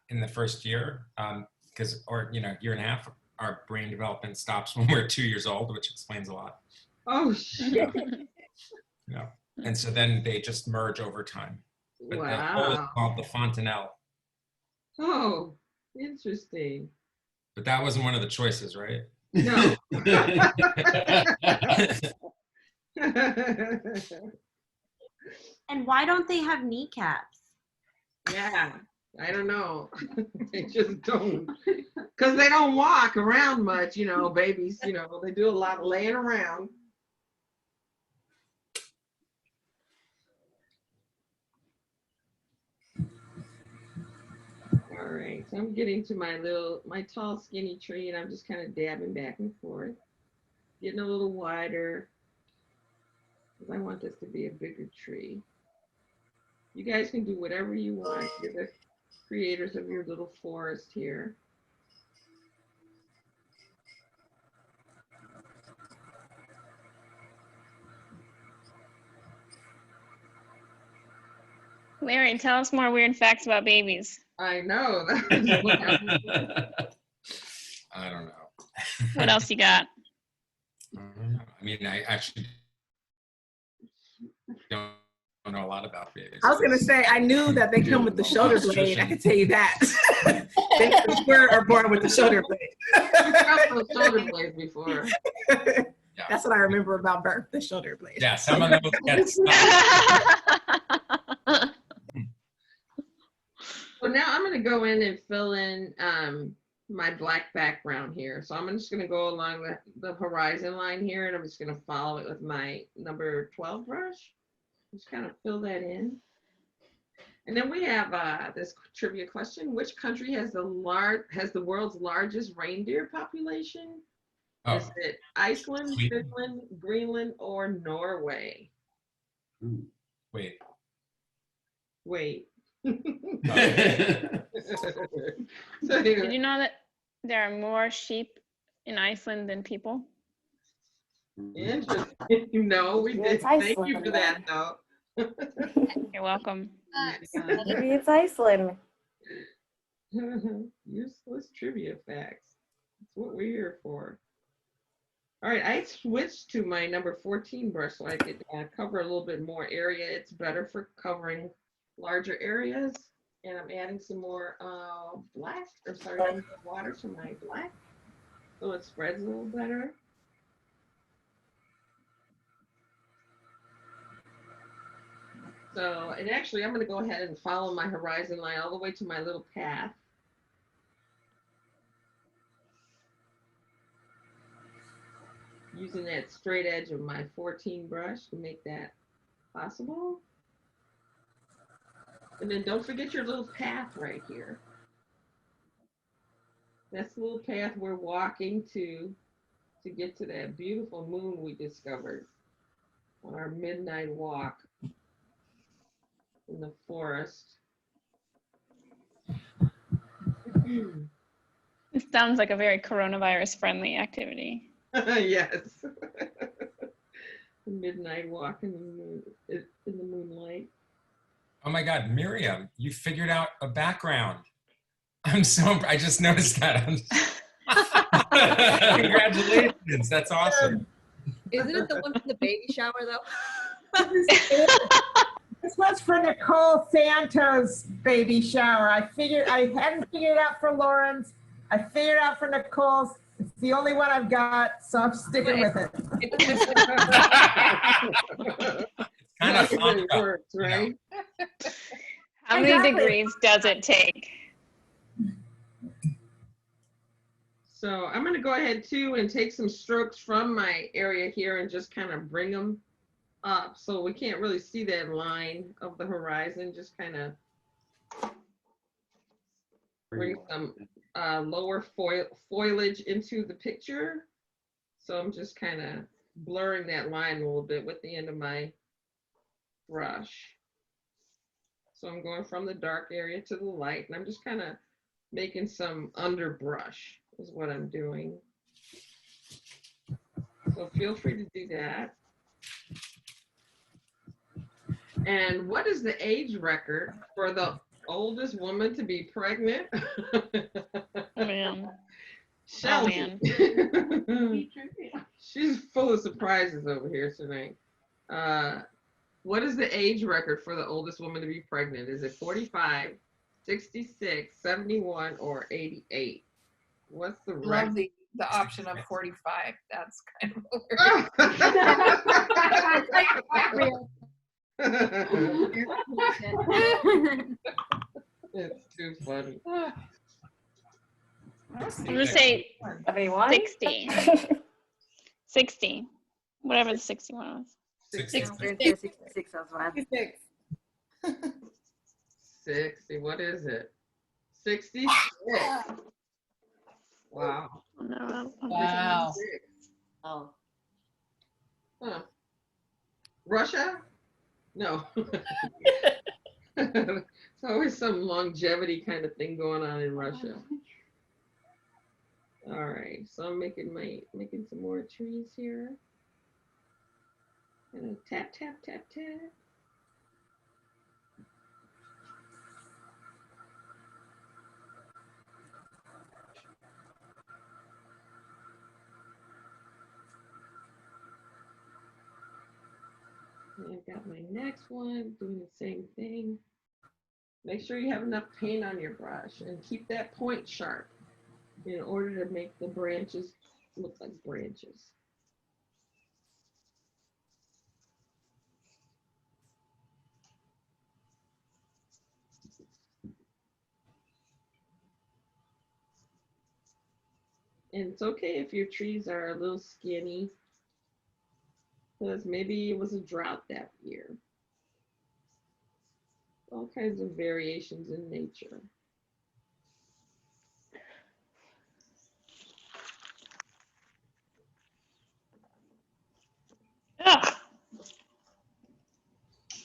in the first year, because year and a half, our brain development stops when we're 2 years old, which explains a lot. Oh shit. Yeah. And so then they just merge over time. But Wow. the hole is called the fontanelle. Oh, interesting. But that wasn't one of the choices, right? No. And why don't they have kneecaps? Yeah, I don't know. They just don't. Because they don't walk around much, babies, they do a lot of laying around. All right, so I'm getting to my tall, skinny tree, and I'm just kind of dabbing back and forth, getting a little wider, because I want this to be a bigger tree. You guys can do whatever you want. You're the creators of your little forest here. Larry, tell us more weird facts about babies. I know. I don't know. What else you got? I mean, I actually don't know a lot about babies. I was gonna say I knew that they come with the shoulder blade. I can tell you that. They for sure are born with the shoulder blade. I've shoulder blades before. Yeah. That's what I remember about birth, the shoulder blade. Yeah, some of them get So now I'm going to go in and fill in my black background here. So I'm just going to go along the horizon line here, and I'm just going to follow it with my number 12 brush. Just kind of fill that in. And then we have this trivia question: which country has the world's largest reindeer population? Oh. Is it Iceland, Finland, Greenland, or Norway? Ooh. Wait. Did Did you know that there are more sheep in Iceland than people? Interesting. No, we did. Thank you for that, though. You're welcome. Maybe it's Iceland. Useless trivia facts. That's what we're here for. All right, I switched to my number 14 brush so I could cover a little bit more area. It's better for covering larger areas. And I'm adding some more water to my black so it spreads a little better. So, and actually I'm gonna go ahead and follow my horizon line all the way to my little path. Using that straight edge of my 14 brush to make that possible. And then don't forget your little path right here. That's the little path we're walking to get to that beautiful moon we discovered on our midnight walk in the forest. It sounds like a very coronavirus friendly activity. Yes. Midnight walk in the moon, in the moonlight. Oh my God, Miriam, you figured out a background. I just noticed that. Congratulations, that's awesome. Isn't it the one from the baby shower though? This was for Nicole Santos' baby shower. I hadn't figured it out for Lauren's. I figured it out for Nicole's. It's the only one I've got, so I'm sticking with it. Kind of fun, it works, right? How many degrees does it take? So I'm going to go ahead too and take some strokes from my area here and just kind of bring them up so we can't really see that line of the horizon. Just kind of bring some lower foliage into the picture. So I'm just kind of blurring that line a little bit with the end of my brush. So I'm going from the dark area to the light, and I'm just kind of making some underbrush is what I'm doing. So feel free to do that. And what is the age record for the oldest woman to be pregnant? Oh, man. Shelby. She's full of surprises over here tonight. What is the age record for the oldest woman to be pregnant? Is it 45, 66, 71, or 88? What's the record? Love the option of 45. That's kind of weird. It's too funny. I'm gonna say 60. 60. Whatever the 61 was. 66. 60. What is it? 66. Wow. No, Wow. Oh. Huh. Russia? No. There's always some longevity kind of thing going on in Russia. All right, so I'm making some more trees here. And tap, tap, tap, tap. And I've got my next one, doing the same thing. Make sure you have enough paint on your brush and keep that point sharp in order to make the branches look like branches. And it's okay if your trees are a little skinny, because maybe it was a drought that year. All kinds of variations in nature. Ugh.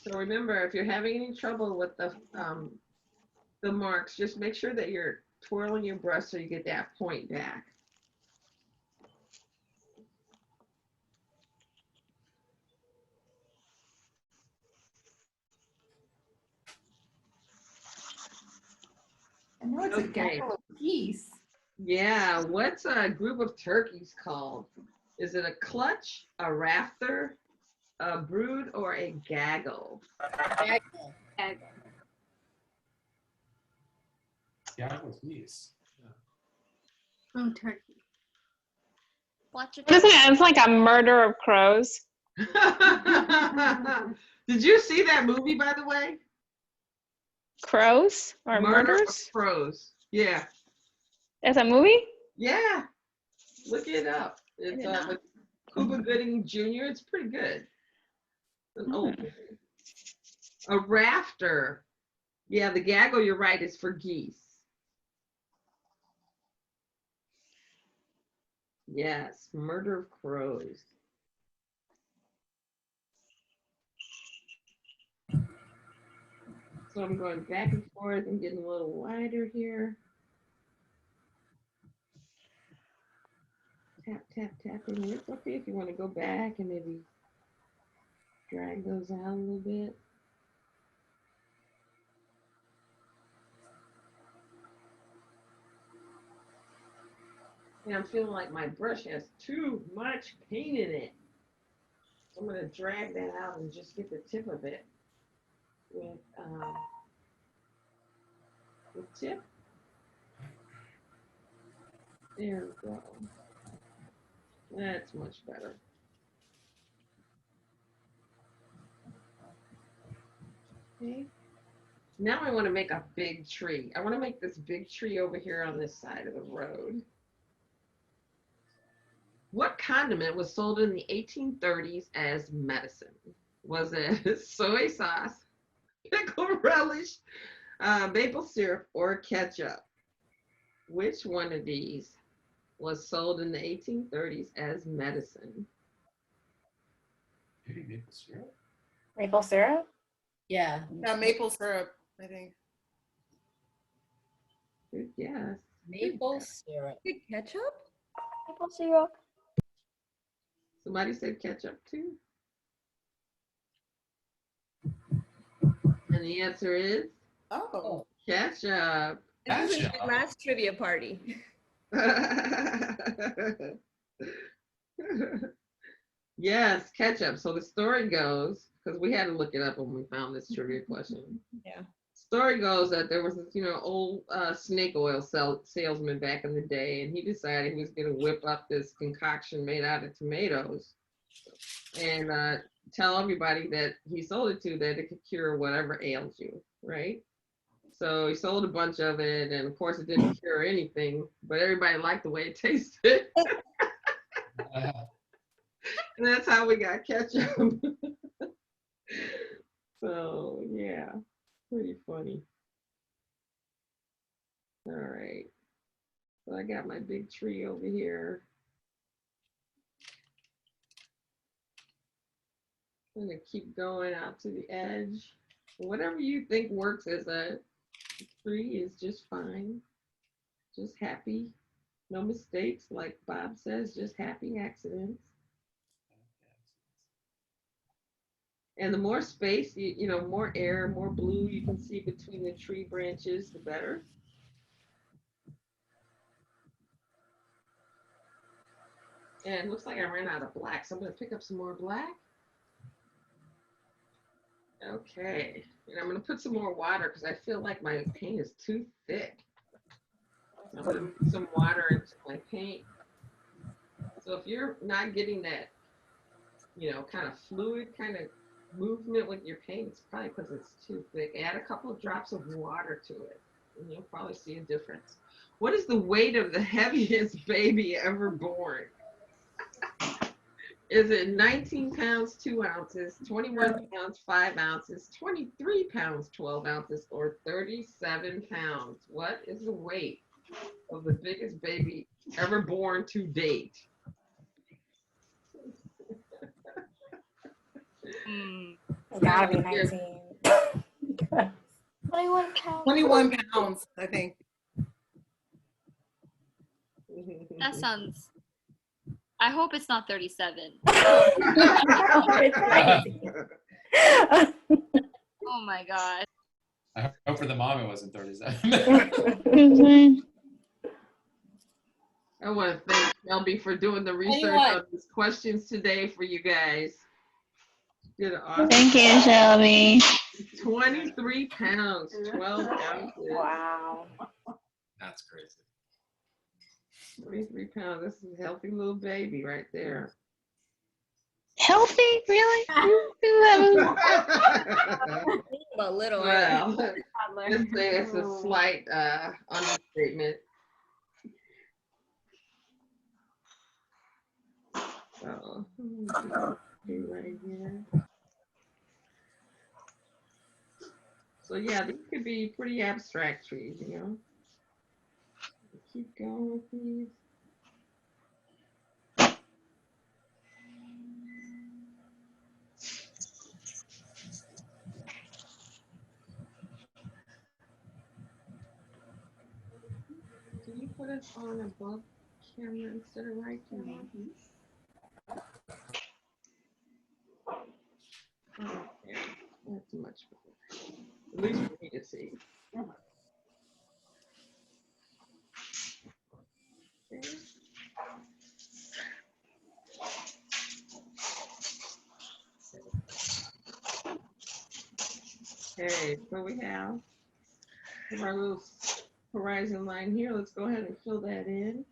So remember, if you're having any trouble with the marks, just make sure that you're twirling your brush so you get that point back. I know it's a gaggle of geese. Yeah, what's a group of turkeys called? Is it a clutch, a rafter, a brood, or a gaggle? Gaggle. Gaggle's geese. Oh, turkey. Watch it. Doesn't it? It's like a murder of crows. Did you see that movie, by the way? Crows or Murder of murders? Crows. Yeah. There's a movie? Yeah. Look it up. It's with Cuba Gooding Jr. It's pretty good. An old thing. A rafter. Yeah, the gaggle, you're right, is for geese. Yes, murder of crows. So I'm going back and forth. I'm getting a little wider here. Tap, tap, tapping. It's okay if you want to go back and maybe drag those out a little bit. And I'm feeling like my brush has too much paint in it. So I'm going to drag that out and just get the tip of it with the tip. There we go. That's much better. Okay. Now I want to make a big tree. I want to make this big tree over here on this side of the road. What condiment was sold in the 1830s as medicine? Was it soy sauce, pickle relish, maple syrup, or ketchup? Which one of these was sold in the 1830s as medicine? Maybe maple syrup? Maple syrup? Yeah. Yeah, maple syrup, I think. Good guess. Maple syrup. Ketchup? Maple syrup. Somebody said ketchup too. And the answer is Oh. ketchup. This is my last trivia party. Yes, ketchup. So the story goes, because we had to look it up when we found this trivia question. Yeah. Story goes that there was this, old snake oil salesman back in the day, and he decided he was going to whip up this concoction made out of tomatoes and tell everybody that he sold it to that it could cure whatever ails you, right? So he sold a bunch of it, and of course it didn't cure anything, but everybody liked the way it tasted. And that's how we got ketchup. So yeah, pretty funny. All right, so I got my big tree over here. I'm gonna keep going out to the edge. Whatever you think works as a tree is just fine. Just happy, no mistakes, like Bob says, just happy accidents. And the more space, more air, more blue you can see between the tree branches, the better. And it looks like I ran out of black, so I'm going to pick up some more black. Okay, and I'm going to put some more water because I feel like my paint is too thick. So I'm going to put some water into my paint. So if you're not getting that, kind of fluid kind of movement with your paint, it's probably because it's too thick. Add a couple of drops of water to it, and you'll probably see a difference. What is the weight of the heaviest baby ever born? Is it 19 pounds, 2 ounces, 21 pounds, 5 ounces, 23 pounds, 12 ounces, or 37 pounds? What is the weight of the biggest baby ever born to date? It's gotta be 19. 21 pounds. 21 pounds, I think. That sounds. I hope it's not 37. It's 19. Oh my god. I hope for the mom it wasn't 37. I want to thank Shelby for doing the research on these questions today for you guys. Did an awesome Thank you, Shelby. 23 pounds, 12 ounces. Wow. That's crazy. 23 pounds. This is a healthy little baby right there. Healthy? Really? A little. Well, let's say it's a slight understatement. So, right here. So yeah, these could be pretty abstract trees, you know. Keep going with these. Can you put it on above camera instead of right camera? Okay, that's much better. At least for me to see. Okay. Okay, so we have our little horizon line here. Let's go ahead and fill that in.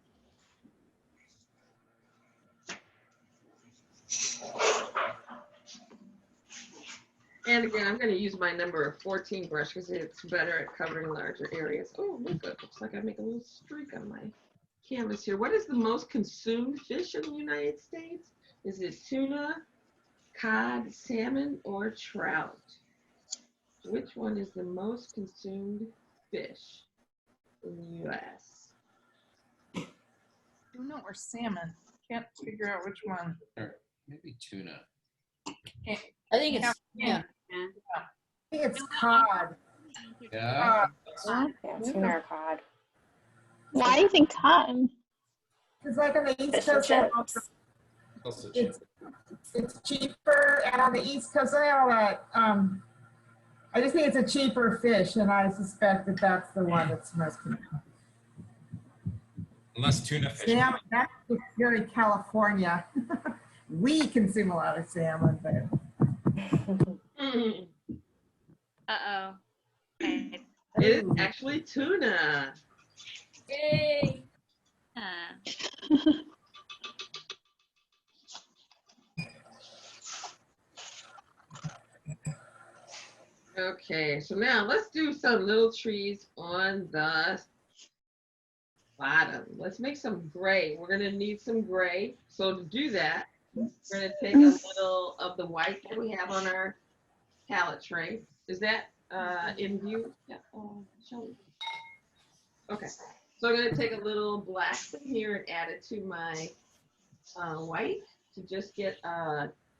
And again, I'm going to use my number 14 brush because it's better at covering larger areas. Oh, look, it looks like I make a little streak on my canvas here. What is the most consumed fish in the United States? Is it tuna, cod, salmon, or trout? Which one is the most consumed fish in the U.S.? Tuna or salmon? Can't figure out which one. Or maybe tuna. I think it's yeah. I think it's cod. Yeah. Cod. Yeah, tuna or cod. Why do you think cod? Because like on the East Fish and Coast, they have all chips. Also cheap. it's cheaper, and on the East Coast, they have all that. I just think it's a cheaper fish, and I suspect that that's the one that's most consumed. Unless tuna fish. Salmon, that's just very California. We consume a lot of salmon, but. Uh-oh. It is actually tuna. Yay! Okay, so now let's do some little trees on the bottom. Let's make some gray. We're gonna need some gray. So to do that, we're gonna take a little of the white that we have on our palette tray. Is that in view? Yeah. Show me. Okay. So I'm gonna take a little black from here and add it to my white to just get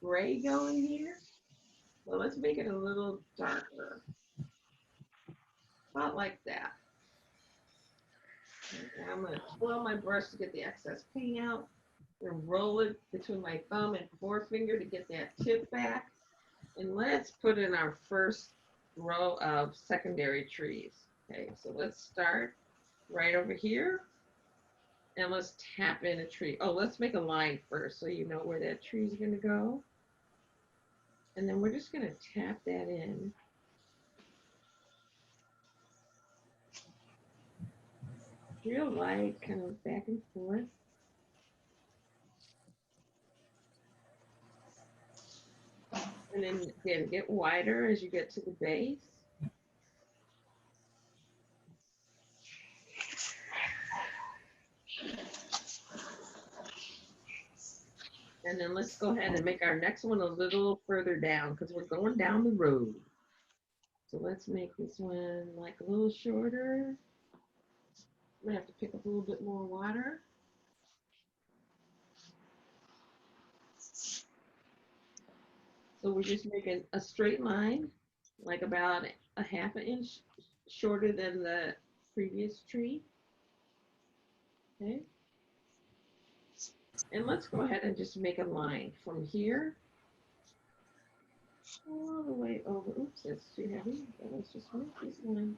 gray going here. Well, let's make it a little darker. About like that. And I'm going to twirl my brush to get the excess paint out. And roll it between my thumb and forefinger to get that tip back. And let's put in our first row of secondary trees. Okay, so let's start right over here. And let's tap in a tree. Oh, let's make a line first so you know where that tree is going to go. And then we're just going to tap that in. Real light, kind of back and forth. And then again, get wider as you get to the base. And then let's go ahead and make our next one a little further down because we're going down the road. So let's make this one like a little shorter. I'm gonna have to pick up a little bit more water. So we're just making a straight line, like about a half an inch shorter than the previous tree. Okay. And let's go ahead and just make a line from here all the way over. Oops, that's too heavy. But let's just make this one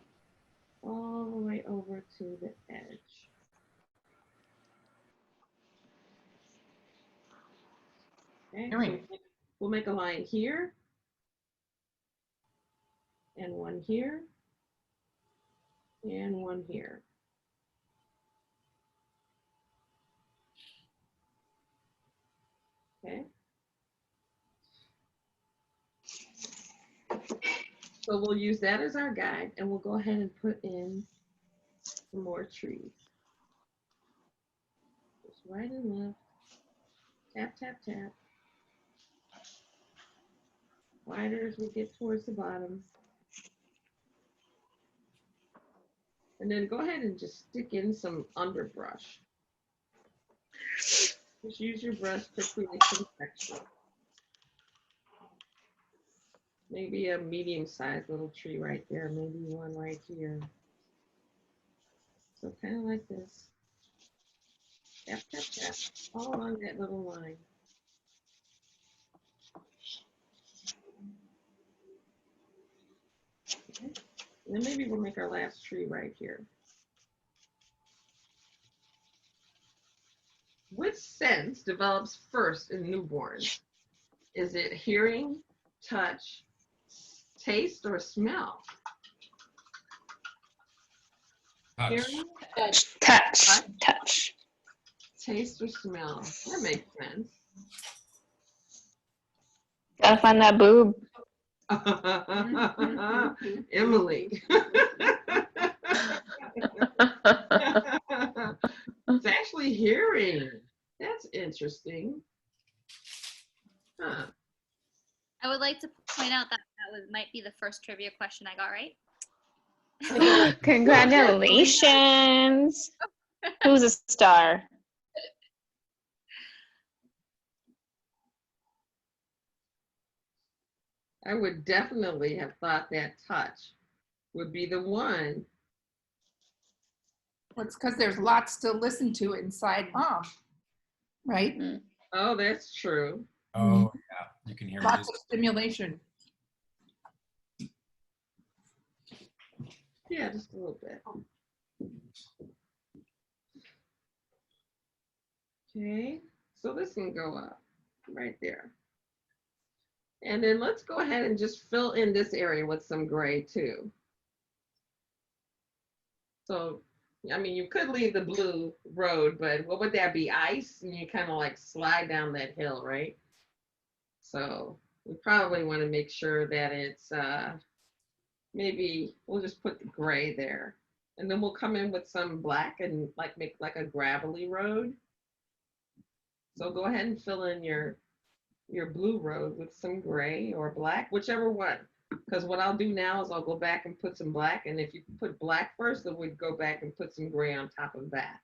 all the way over to the edge. Okay, so we'll make a line here and one here and one here. Okay. So we'll use that as our guide and we'll go ahead and put in some more trees. Just right and left. Tap, tap, tap. Wider as we get towards the bottom. And then go ahead and just stick in some underbrush. Just use your brush to create some texture. Maybe a medium-sized little tree right there, maybe one right here. So kind of like this. Tap, tap, tap, all along that little line. Okay. And then maybe we'll make our last tree right here. Which sense develops first in newborns? Is it hearing, touch, taste, or smell? Touch. Hearing, Touch. taste, or smell? That makes sense. Gotta find that boob. Emily. It's actually hearing. That's interesting. Huh. I would like to point out that might be the first trivia question I got right. Congratulations. Who's a star? I would definitely have thought that touch would be the one. Well, it's because there's lots to listen to inside mom, right? Oh, that's true. Oh, yeah. You can hear Lots music. of stimulation. Yeah, just a little bit. Okay, so this can go up right there. And then let's go ahead and just fill in this area with some gray too. So, I mean, you could leave the blue road, but what would that be? Ice? And you kind of like slide down that hill, right? So we probably want to make sure that it's, maybe we'll just put the gray there. And then we'll come in with some black and like make like a gravelly road. So go ahead and fill in your blue road with some gray or black, whichever one. Because what I'll do now is I'll go back and put some black. And if you put black first, then we'd go back and put some gray on top of that.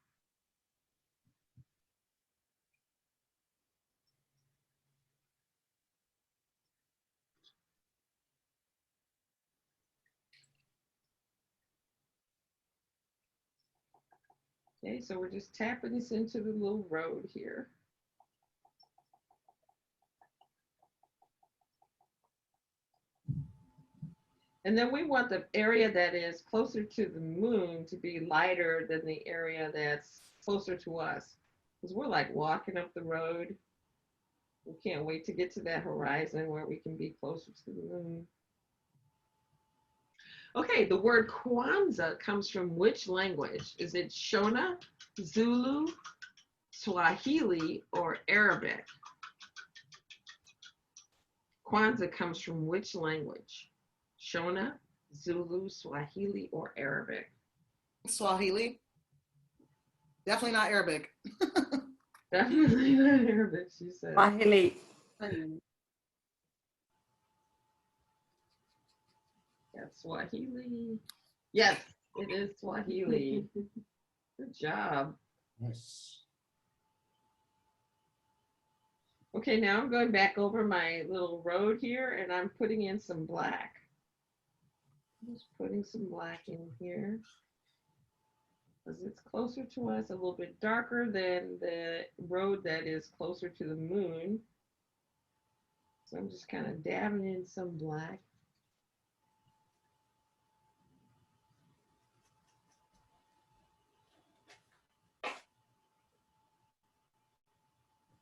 Okay, so we're just tapping this into the little road here. And then we want the area that is closer to the moon to be lighter than the area that's closer to us. Because we're like walking up the road. We can't wait to get to that horizon where we can be closer to the moon. Okay, the word Kwanzaa comes from which language? Is it Shona, Zulu, Swahili, or Arabic? Kwanzaa comes from which language? Shona, Zulu, Swahili, or Arabic? Swahili. Definitely not Arabic. Definitely not Arabic, she said. Swahili. That's Swahili. Yes, it is Swahili. Good job. Nice. Okay, now I'm going back over my little road here and I'm putting in some black. Just putting some black in here. Because it's closer to us, a little bit darker than the road that is closer to the moon. So I'm just kind of dabbing in some black.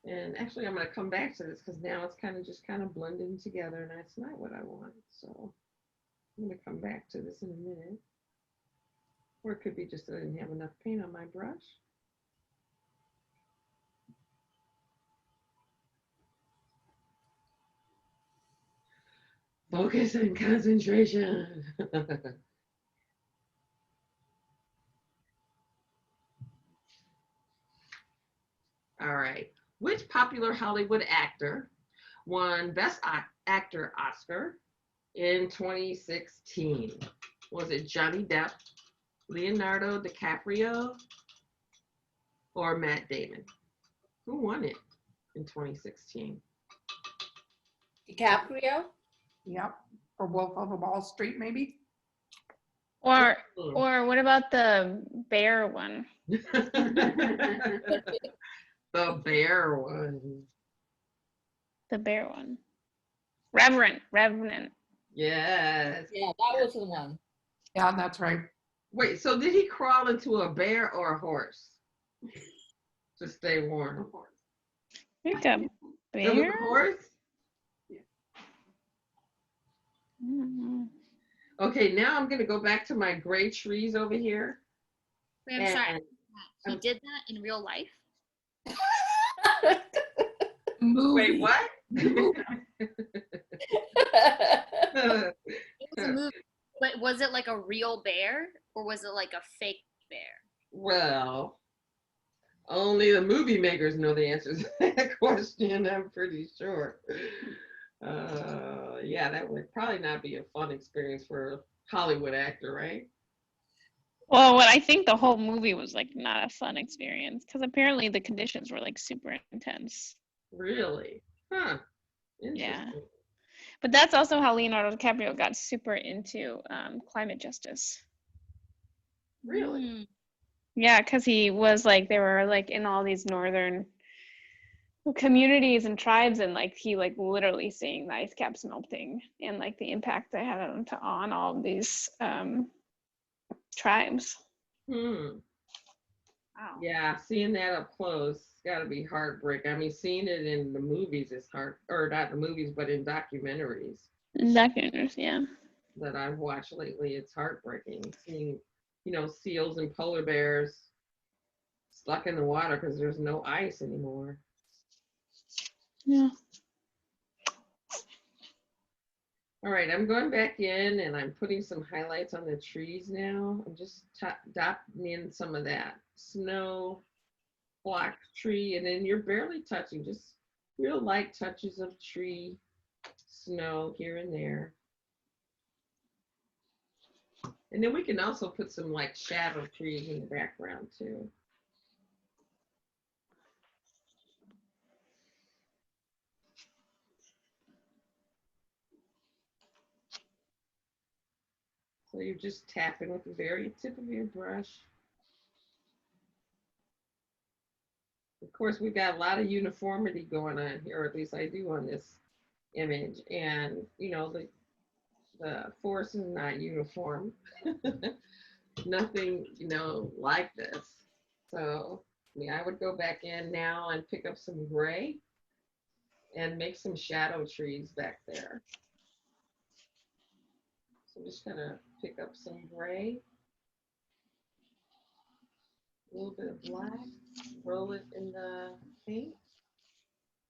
And actually, I'm going to come back to this because now it's kind of blending together, and that's not what I want. So I'm going to come back to this in a minute. Or it could be just that I didn't have enough paint on my brush. Focus and concentration. All right. Which popular Hollywood actor won Best Actor Oscar in 2016? Was it Johnny Depp, Leonardo DiCaprio or Matt Damon? Who won it in 2016? DiCaprio? Yep. Or Wolf of Wall Street, maybe? Or what about the bear one? The bear one. The bear one. Revenant. Yes. Yeah, that was the one. Yeah, that's right. Wait, so did he crawl into a bear or a horse to stay warm? I think a It was bear? a horse? Mm-hmm. Okay, now I'm gonna go back to my gray trees over here. Wait, I'm sorry. And- He did that in real life? Wait, what? It was a movie. But was it like a real bear or was it like a fake bear? Well, only the movie makers know the answers to that question, I'm pretty sure. Yeah, that would probably not be a fun experience for a Hollywood actor, right? Well, what I think the whole movie was like not a fun experience because apparently the conditions were like super intense. Really? Huh. Yeah. Interesting. But that's also how Leonardo DiCaprio got super into climate justice. Really? Yeah, because he was like, they were like in all these northern communities and tribes, and like he like literally seeing the ice caps melting and like the impact they had on all of these tribes. Hmm. Wow. Yeah, seeing that up close, it's gotta be heartbreaking. I mean, seeing it in the movies is hard, or not the movies, but in documentaries Documentaries, yeah. that I've watched lately, it's heartbreaking. Seeing, seals and polar bears stuck in the water because there's no ice anymore. Yeah. All right, I'm going back in and I'm putting some highlights on the trees now. I'm just dotting in some of that snow, block tree, and then you're barely touching, just real light touches of tree, snow here and there. And then we can also put some like shadow trees in the background too. So you're just tapping with the very tip of your brush. Of course, we've got a lot of uniformity going on here, or at least I do on this image. And, the forest is not uniform. Nothing, like this. So, I would go back in now and pick up some gray and make some shadow trees back there. So I'm just gonna pick up some gray, a little bit of black, roll it in the paint.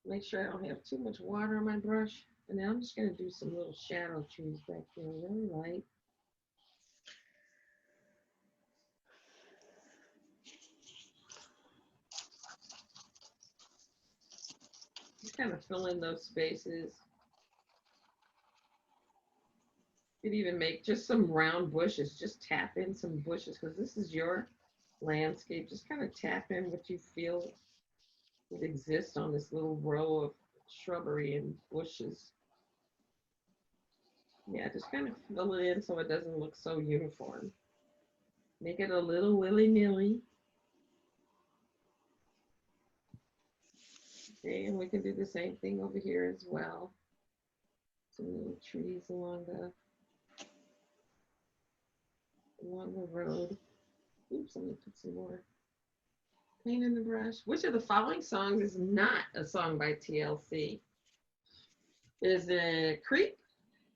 Make sure I don't have too much water on my brush. And then I'm just gonna do some little shadow trees back here, really light. Just kind of fill in those spaces. You could even make just some round bushes, just tap in some bushes because this is your landscape. Just kind of tap in what you feel would exist on this little row of shrubbery and bushes. Yeah, just kind of fill it in so it doesn't look so uniform. Make it a little willy-nilly. Okay, and we can do the same thing over here as well. Some little trees along the road. Oops, let me put some more paint in the brush. Which of the following songs is not a song by TLC? Is it Creep,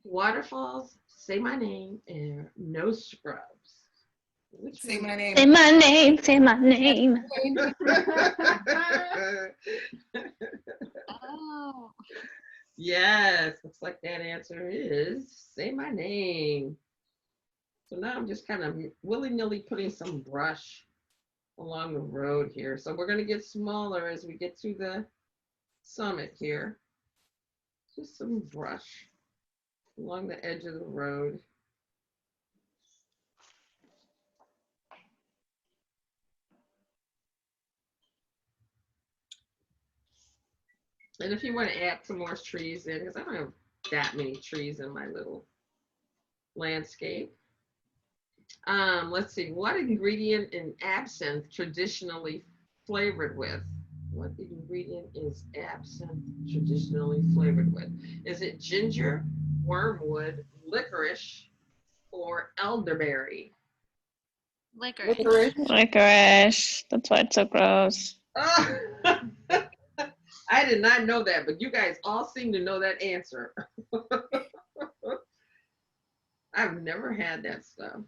Waterfalls, Say My Name, and No Scrubs? Say My Name. Say my name, say my name. Oh. Yes, looks like that answer is Say My Name. So now I'm just kind of willy-nilly putting some brush along the road here. So we're going to get smaller as we get to the summit here. Just some brush along the edge of the road. And if you want to add some more trees in, because I don't have that many trees in my little landscape. Let's see, what ingredient in absinthe traditionally flavored with? What ingredient is absinthe traditionally flavored with? Is it ginger, wormwood, licorice, or elderberry? Licorice. Licorice. That's why it's so gross. Oh, I did not know that, but you guys all seem to know that answer. I've never had that stuff.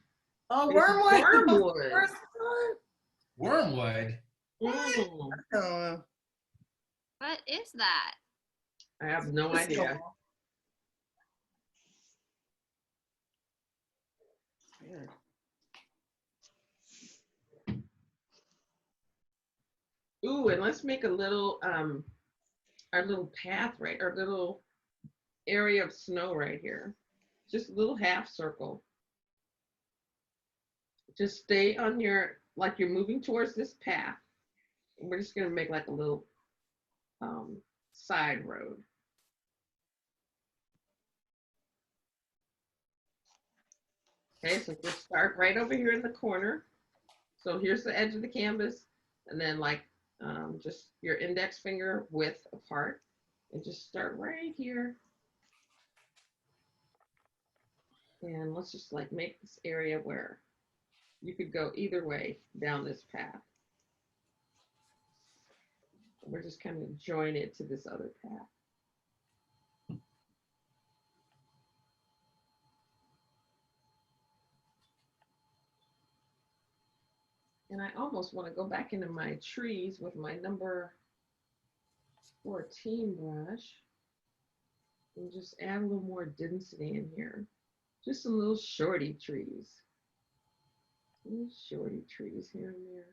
Oh, It's wormwood. wormwood. First one. Wormwood. Mm. What is that? I have no idea. Weird. Ooh, and let's make a little our little path right, our little area of snow right here. Just a little half circle. Just stay on your, like you're moving towards this path. We're just gonna make like a little side road. Okay, so we'll start right over here in the corner. So here's the edge of the canvas, and then like just your index finger width apart, and just start right here. And let's just like make this area where you could go either way down this path. We're just kind of join it to this other path. And I almost want to go back into my trees with my number 14 brush and just add a little more density in here. Just some little shorty trees. Little shorty trees here and there.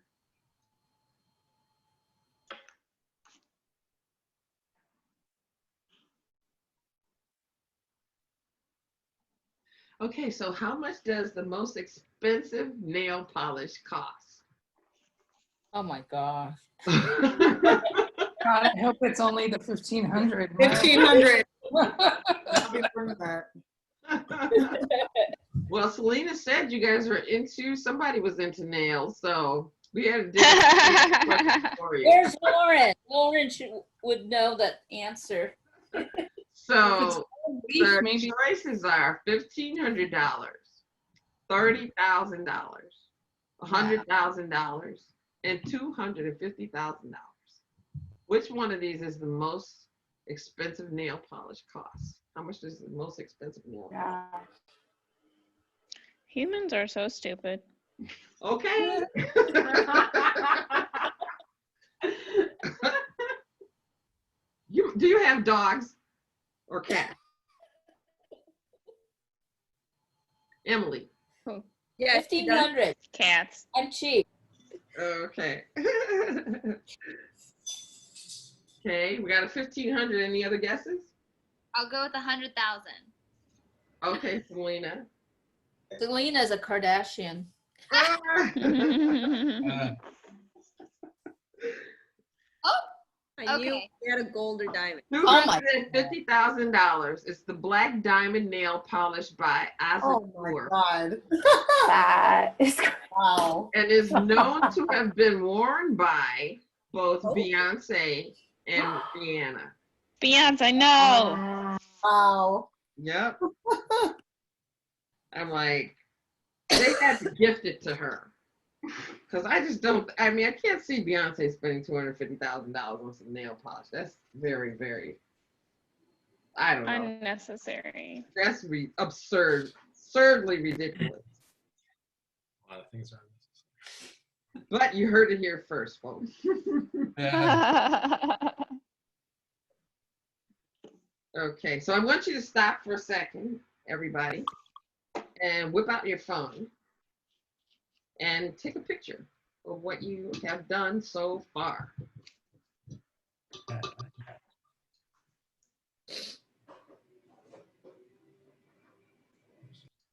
Okay, so how much does the most expensive nail polish cost? Oh my gosh. God, I hope it's only the 1,500. 1,500. Well, Selena said you guys were into, somebody was into nails, so we had a different for you. Where's Lauren? Lauren would know that answer. So Leaf, the maybe. choices are $1,500, $30,000, $100,000, and $250,000. Which one of these is the most expensive nail polish cost? How much is the most expensive nail polish? Humans are so stupid. Okay. Do you have dogs or cats? Emily. Yeah, 1,500. Cats. I'm cheap. Okay. Okay, we got a 1,500. Any other guesses? I'll go with 100,000. Okay, Selena. Selena's a Kardashian. I knew we had a gold or diamond. $250,000. It's the black diamond nail polish by Isaac Moore. God. That is Wow. And is known to have been worn by both Beyonce and Rihanna. Beyonce, no. Wow. Yep. I'm like, they had to gift it to her. Because I just don't, I mean, I can't see Beyonce spending $250,000 on some nail polish. That's very, very, I don't know. Unnecessary. That's absurdly ridiculous. A lot of things are unnecessary. But you heard it here first, folks. Okay, so I want you to stop for a second, everybody, and whip out your phone and take a picture of what you have done so far.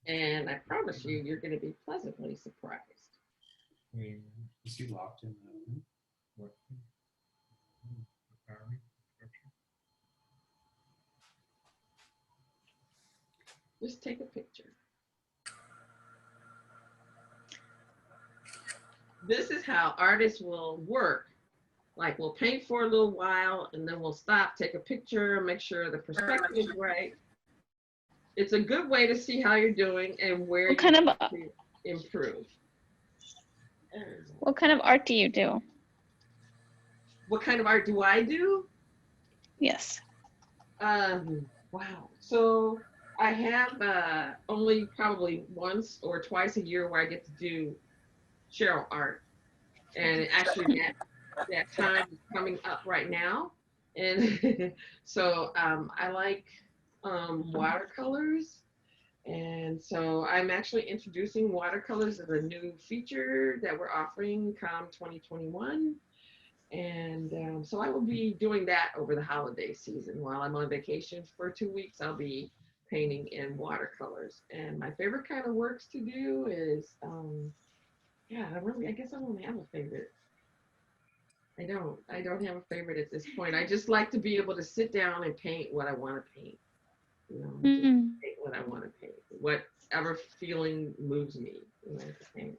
And I promise you, you're going to be pleasantly surprised. Is he locked in? Just take a picture. This is how artists will work. Like we'll paint for a little while and then we'll stop, take a picture, make sure the perspective is right. It's a good way to see how you're doing and where you kind of need to improve. What kind of art do you do? What kind of art do I do? Yes. Wow. So I have only probably once or twice a year where I get to do Cheryl art. And actually that time is coming up right now. And so I like watercolors. And so I'm actually introducing watercolors as a new feature that we're offering come 2021. And so I will be doing that over the holiday season. While I'm on vacation for 2 weeks, I'll be painting in watercolors. And my favorite kind of works to do is, I guess I don't have a favorite. I don't have a favorite at this point. I just like to be able to sit down and paint what I want to paint. You know, just paint what I want to paint. Whatever feeling moves me, you know, to paint.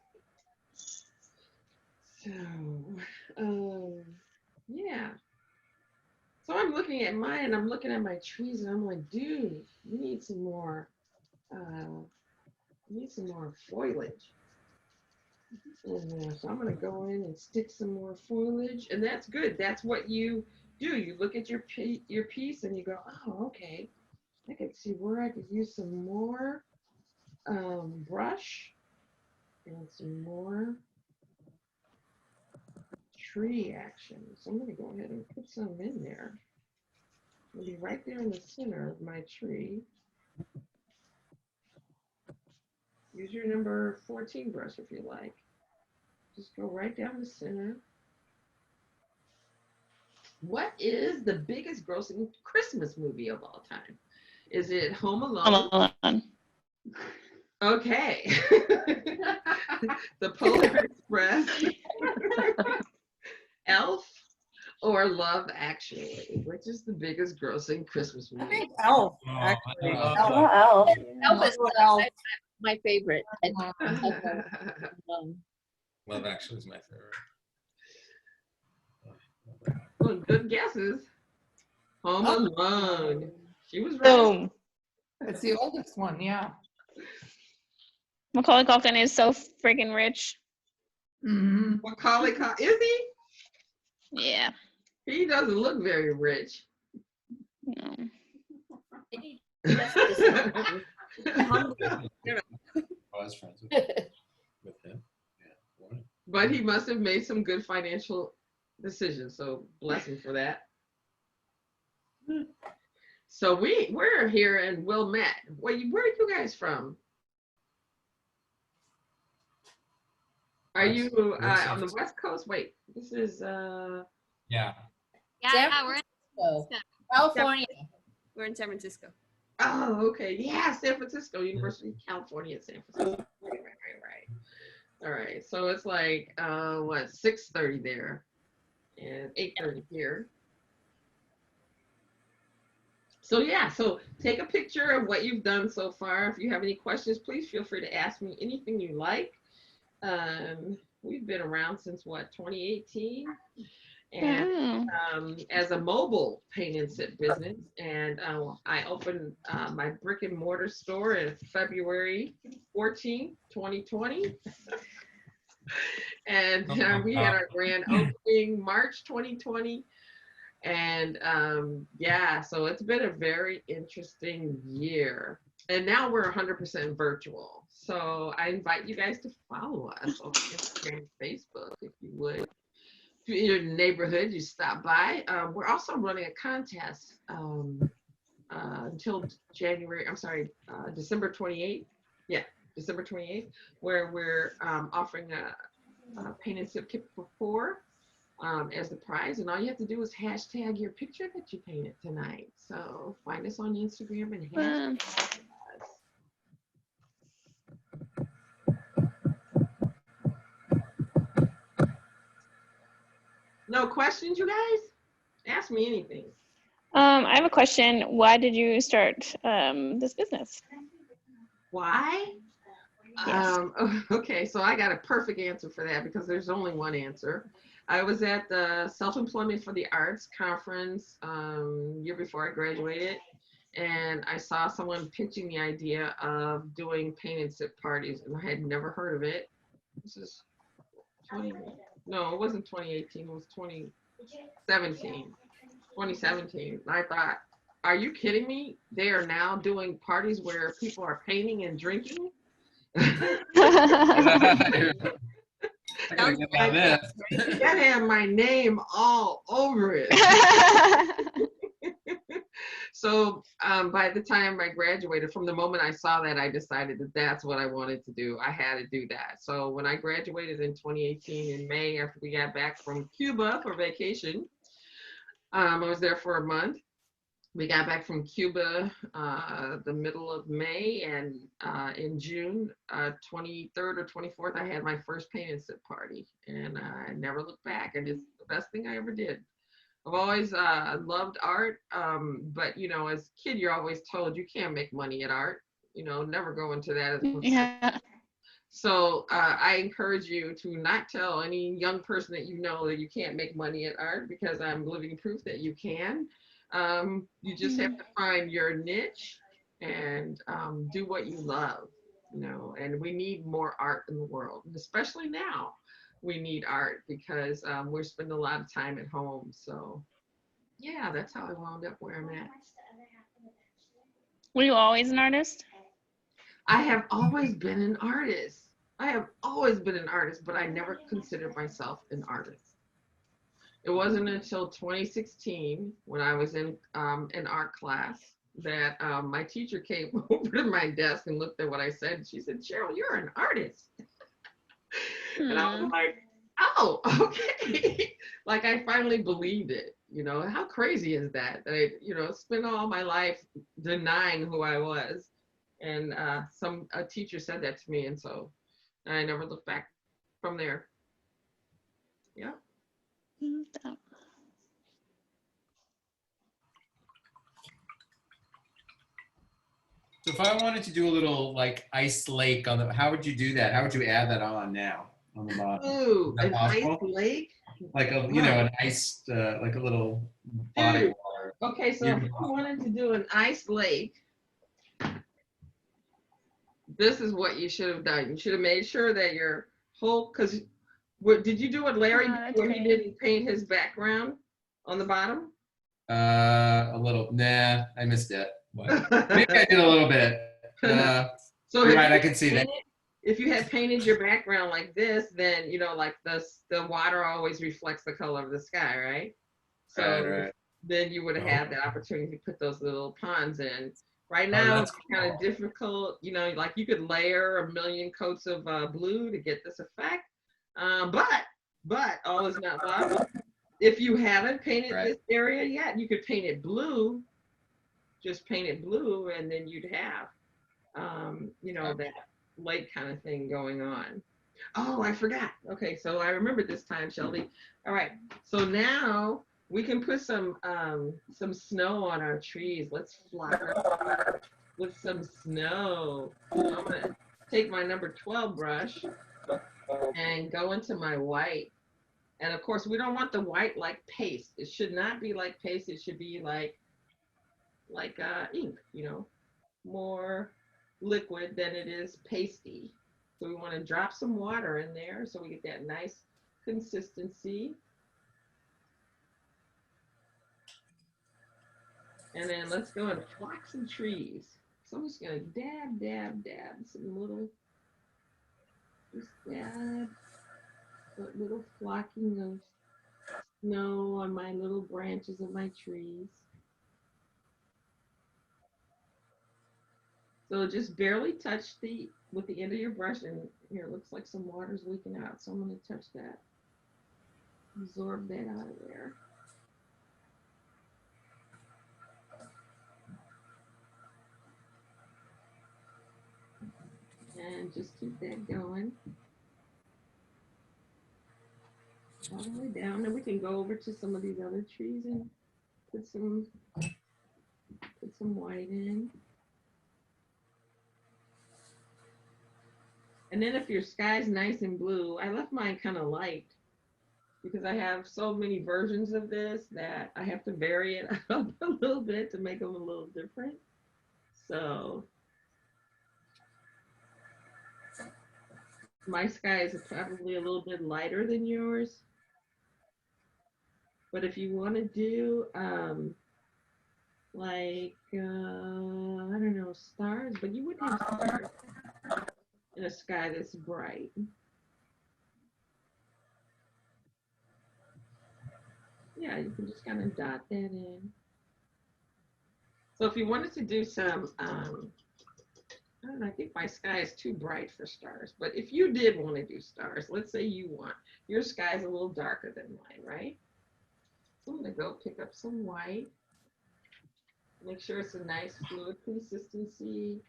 So, yeah. So I'm looking at mine and I'm looking at my trees and I'm like, dude, you need some more foliage. And so I'm gonna go in and stick some more foliage, and that's good. That's what you do. You look at your piece and you go, oh, okay. I could see where I could use some more brush and some more tree action. So I'm gonna go ahead and put some in there. It'll be right there in the center of my tree. Use your number 14 brush if you like. Just go right down the center. What is the biggest grossing Christmas movie of all time? Is it Home Alone? Home Alone. Okay. The Polar Express, Elf, or Love Actually? Which is the biggest grossing Christmas movie? I think Elf, Oh, actually. I love Oh, Elf. Elf is My favorite. Love Actually is my favorite. Well, good guesses. Home Alone. She was right. Boom. It's the oldest one, yeah. Macaulay Culkin is so freaking rich. Mm-hmm. Macaulay Culkin, is he? Yeah. He doesn't look very rich. No. I was friends with him. Yeah. But he must have made some good financial decisions. So bless him for that. So we're here in Wilmette. Where are you guys from? Are you on the West Coast? Wait, this is Yeah. Yeah, we're in California. We're in San Francisco. Oh, okay. Yeah, San Francisco, University of California, San Francisco. Right. All right. So it's like 6:30 there and 8:30 here. So yeah, so take a picture of what you've done so far. If you have any questions, please feel free to ask me anything you like. We've been around since 2018, and as a mobile paint and sip business, and I opened my brick and mortar store in February 14, 2020. And we had our grand opening March 2020. And yeah, so it's been a very interesting year. And now we're 100% virtual. So I invite you guys to follow us on Instagram and Facebook if you would. If you're in your neighborhood, you stop by. We're also running a contest until December 28th. Yeah, December 28th, where we're offering a paint and sip kit for 4 as the prize. And all you have to do is hashtag your picture that you painted tonight. So find us on Instagram and hashtag us. No questions, you guys? Ask me anything. I have a question. Why did you start this business? Why? Yes. Okay, so I got a perfect answer for that because there's only one answer. I was at the Self-Employment for the Arts conference year before I graduated, and I saw someone pitching the idea of doing paint and sip parties, and I had never heard of it. This is 20, no, it wasn't 2018, it was 2017. 2017. And I thought, are you kidding me? They are now doing parties where people are painting and drinking. I gotta get on this. That had my name all over it. So by the time I graduated, from the moment I saw that, I decided that that's what I wanted to do. I had to do that. So when I graduated in 2018 in May, after we got back from Cuba for vacation, I was there for a month. We got back from Cuba the middle of May, and in June 23rd or 24th, I had my first paint and sip party, and I never looked back. And it's the best thing I ever did. I've always loved art, but you know, as a kid, you're always told you can't make money at art. You know, never go into that as a Yeah. So I encourage you to not tell any young person that you know that you can't make money at art, because I'm living proof that you can. You just have to find your niche and do what you love, you know, and we need more art in the world, and especially now we need art because we're spending a lot of time at home. So yeah, that's how I wound up where I'm at. Were you always an artist? I have always been an artist. I have always been an artist, but I never considered myself an artist. It wasn't until 2016 when I was in an art class that my teacher came over to my desk and looked at what I said. She said, "Cheryl, you're an artist." And I was like, "Oh, okay." Like I finally believed it. You know, how crazy is that? That I, you know, spent all my life denying who I was. And a teacher said that to me, and so I never looked back from there. Yeah. So if I wanted to do a little like ice lake on the, how would you do that? How would you add that on now on the bottom? Ooh, Is that an ice possible? lake? Like a, you know, an iced, like a little body Dude, water. okay, so if you wanted to do an ice lake, this is what you should have done. You should have made sure that your whole, because what did you do what Larry did where he didn't paint his background on the bottom? A little, nah, I missed it. What? Maybe I did a little bit. So you're right, I can see that. If you had painted your background like this, then you know, like the water always reflects the color of the sky, right? So Right. then you would have had the opportunity to put those little ponds in. Right Oh, now, that's it's kind of difficult. You know, like you could layer a million coats of blue to get this effect. But all is not lost. If you haven't painted this area yet, you could paint it blue. Just paint it blue, and then you'd have, you know, that lake kind of thing going on. Oh, I forgot. Okay, so I remember this time, Shelby. All right, so now we can put some snow on our trees. Let's flock with some snow. So I'm gonna take my number 12 brush and go into my white. And of course, we don't want the white like paste. It should not be like paste. It should be like ink, you know, more liquid than it is pasty. So we want to drop some water in there so we get that nice consistency. And then let's go and flock some trees. So I'm just gonna dab some little, just dab a little flocking of snow on my little branches of my trees. So just barely touch with the end of your brush, and here it looks like some water's leaking out. So I'm gonna touch that, absorb that out of there. And just keep that going all the way down. And we can go over to some of these other trees and put some white in. And then if your sky's nice and blue, I left mine kind of light because I have so many versions of this that I have to vary it up a little bit to make them a little different. So my sky is probably a little bit lighter than yours. But if you want to do like, I don't know, stars, but you wouldn't have stars in a sky that's bright. Yeah, you can just kind of dot that in. So if you wanted to do some, I don't know, I think my sky is too bright for stars, but if you did want to do stars, let's say you want, your sky is a little darker than mine, right? So I'm gonna go pick up some white. Make sure it's a nice fluid consistency.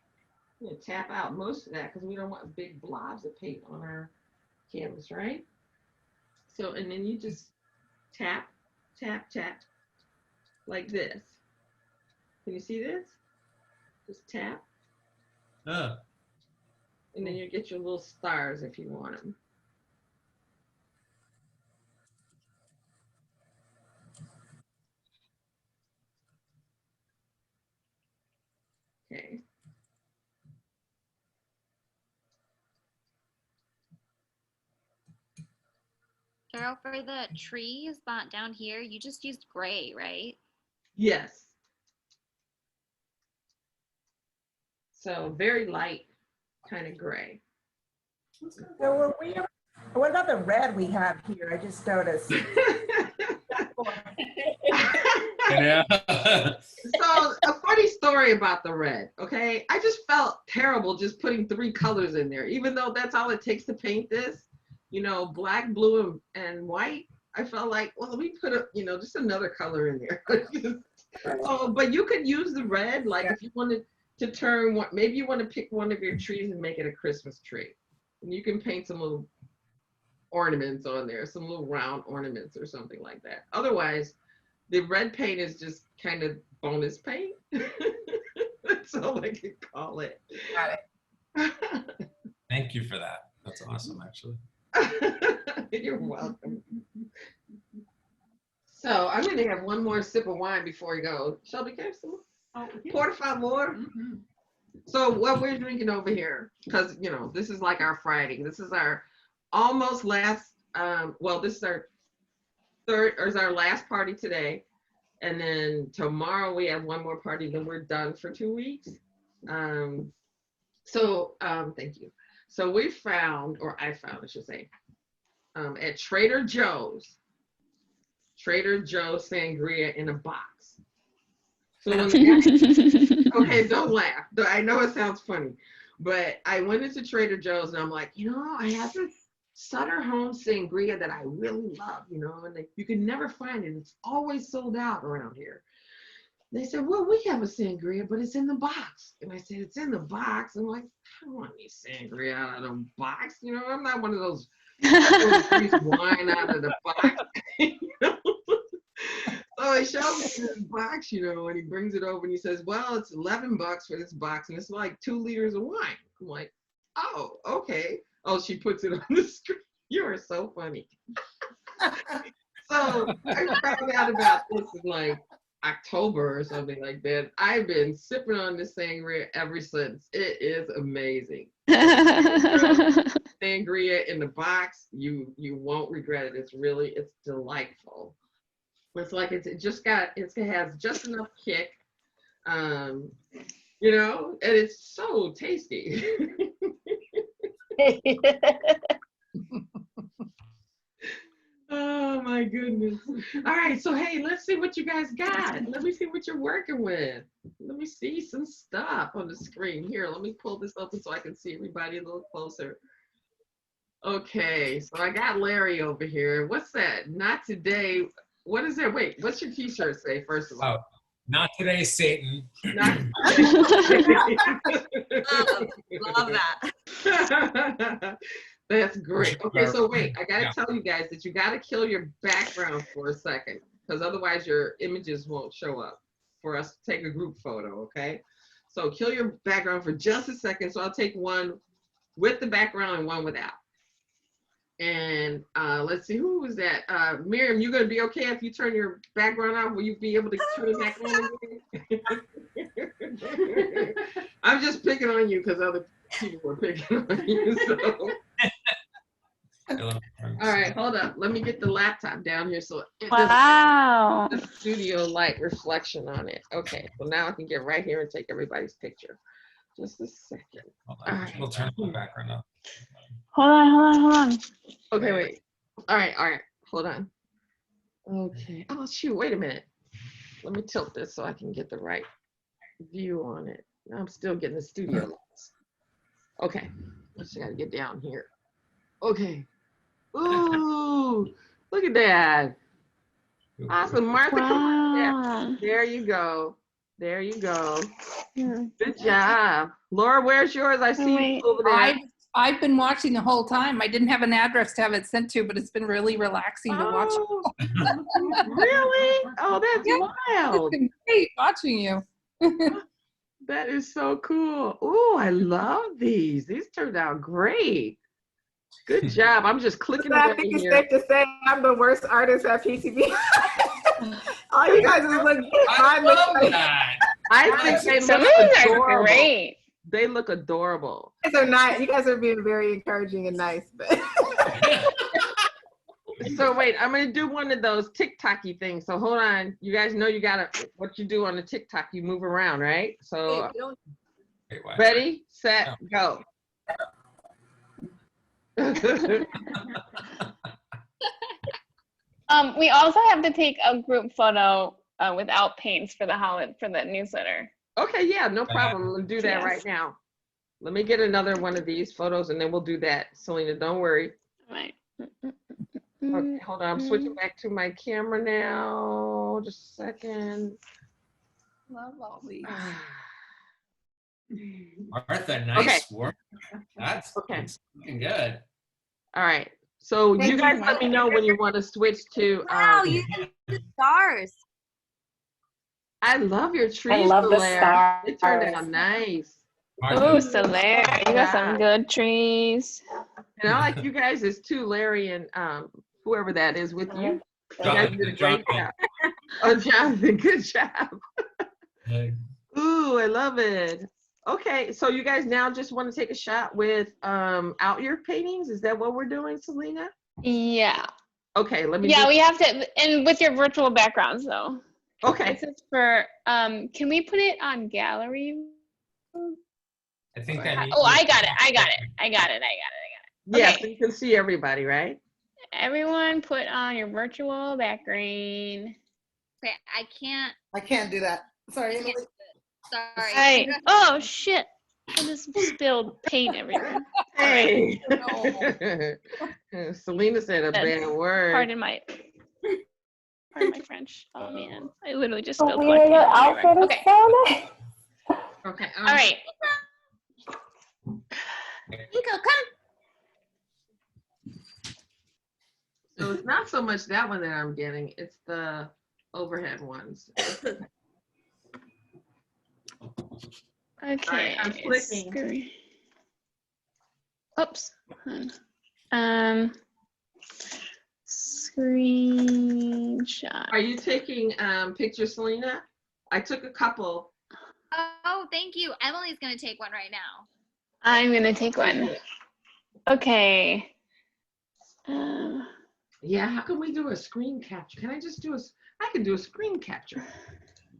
I'm gonna tap out most of that because we don't want big blobs of paint on our canvas, right? So, and then you just tap, tap, tap, like this. Can you see this? Just tap. And then you get your little stars if you want them. Okay. Carol, for the trees down here, you just used gray, right? Yes. So very light, kind of gray. So what about the red we have here? I just noticed. Yeah. So a funny story about the red, okay? I just felt terrible just putting 3 colors in there, even though that's all it takes to paint this, you know, black, blue, and white. I felt like, well, let me put a, you know, just another color in there. Oh, but you could use the red, like if you wanted to turn one, maybe you want to pick one of your trees and make it a Christmas tree. And you can paint some little ornaments on there, some little round ornaments or something like that. Otherwise, the red paint is just kind of bonus paint. That's all I can call it. Got it. Thank you for that. That's awesome, actually. You're welcome. So I'm going to have one more sip of wine before we go. Shelby, can I have some? Por favor. So what we're drinking over here, because, you know, this is like our Friday. This is our almost last, well, this is our third, or is our last party today. And then tomorrow we have one more party, then we're done for 2 weeks. Thank you. So we found, or I found, I should say, at Trader Joe's sangria in a box. So when okay, don't laugh. I know it sounds funny, but I went into Trader Joe's and I'm like, you know, I have this Sutter Home sangria that I really love, you know, and you can never find it. It's always sold out around here. They said, well, we have a sangria, but it's in the box. And I said, it's in the box. I'm like, I don't want any sangria out of the box. You know, I'm not one of those wine out of the box. You know? So he shows me this box, you know, and he brings it over and he says, well, it's $11 for this box and it's like 2 liters of wine. I'm like, oh, okay. Oh, she puts it on the screen. You are so funny. So I found out about this in like October or something like that. I've been sipping on this sangria ever since. It is amazing. Sangria in the box, you won't regret it. It's delightful. It's like it has just enough kick, you know, and it's so tasty. Oh my goodness. All right, so hey, let's see what you guys got. Let me see what you're working with. Let me see some stuff on the screen. Here, let me pull this open so I can see everybody a little closer. Okay, so I got Larry over here. What's that? Not today. What is that? Wait, what's your t-shirt say, first of all? Oh, not today, Satan. Not Love that. That's great. Okay, so wait, I gotta tell you guys that you gotta kill your background for a second, because otherwise your images won't show up for us to take a group photo, okay? So kill your background for just a second. So I'll take one with the background and one without. And let's see, who was that? Miriam, you gonna be okay if you turn your background off? Will you be able to turn it back on again? I'm just picking on you because other people were picking on you. So. All right, hold up. Let me get the laptop down here so it Wow. doesn't have the studio light reflection on it. Okay, so now I can get right here and take everybody's picture. Just a second. All right. We'll turn the background up. Hold on. Okay, wait. All right, hold on. Okay. Oh, shoot, wait a minute. Let me tilt this so I can get the right view on it. I'm still getting the studio lights. Okay, I just gotta get down here. Okay. Ooh, look at that. Awesome, Martha, come on. Yeah. There you go. There you go. Good job. Laura, where's yours? I see you over there. I've been watching the whole time. I didn't have an address to have it sent to, but it's been really relaxing to watch. Really? Oh, that's wild. It's been great watching you. That is so cool. Oh, I love these. These turned out great. Good job. I'm just clicking away I think it's here. safe to say I'm the worst artist at PCB. All you guys look good. I love that. I think they Some look of these are adorable. great. They look adorable. You guys are not. You guys are being very encouraging and nice. But So wait, I'm gonna do one of those TikTok-y things. So hold on. You guys know you gotta, what you do on the TikTok, you move around, right? So ready, set, go. We also have to take a group photo without paints for the newsletter. Okay, yeah, no problem. We'll do that Yes. right now. Let me get another one of these photos and then we'll do that. Selena, don't worry. All right. Okay, hold on, I'm switching back to my camera now. Just a second. Love all these. Martha, nice Okay. work. That's looking good. All right. So Thank you guys you. let me know when you want to switch to. Wow, you did the stars. I love your trees, love the Solaire. They turned stars. out nice. Ooh, Solaire, you got some good trees. And I like you guys as too, Larry and whoever that is with you. You guys did a great job. Oh, Jonathan, good job. Ooh, I love it. Okay, so you guys now just want to take a shot with out your paintings? Is that what we're doing, Selena? Yeah. Okay, let me. Yeah, we have to, and with your virtual backgrounds though. Okay. This is for, can we put it on gallery? I think that. Oh, I got it. Yeah, Okay. so you can see everybody, right? Everyone put on your virtual background. Okay, I can't do that. Sorry, Emily. Sorry. Hey. Oh shit. I just spilled paint everywhere. Hey. Selena said a bad word. Pardon my French. Oh man. I literally just Oh, spilled Leah, white paint your outfit everywhere. is Okay. so nice. Okay. All right. Nico, come. So it's not so much that one that I'm getting, it's the overhead ones. Okay. I'm clicking. Oops. Screenshot. Are you taking pictures, Selena? I took a couple. Oh, thank you. Emily's gonna take one right now. I'm gonna take one. Okay. Yeah, how can we do a screen capture? Can I just do I can do a screen capture.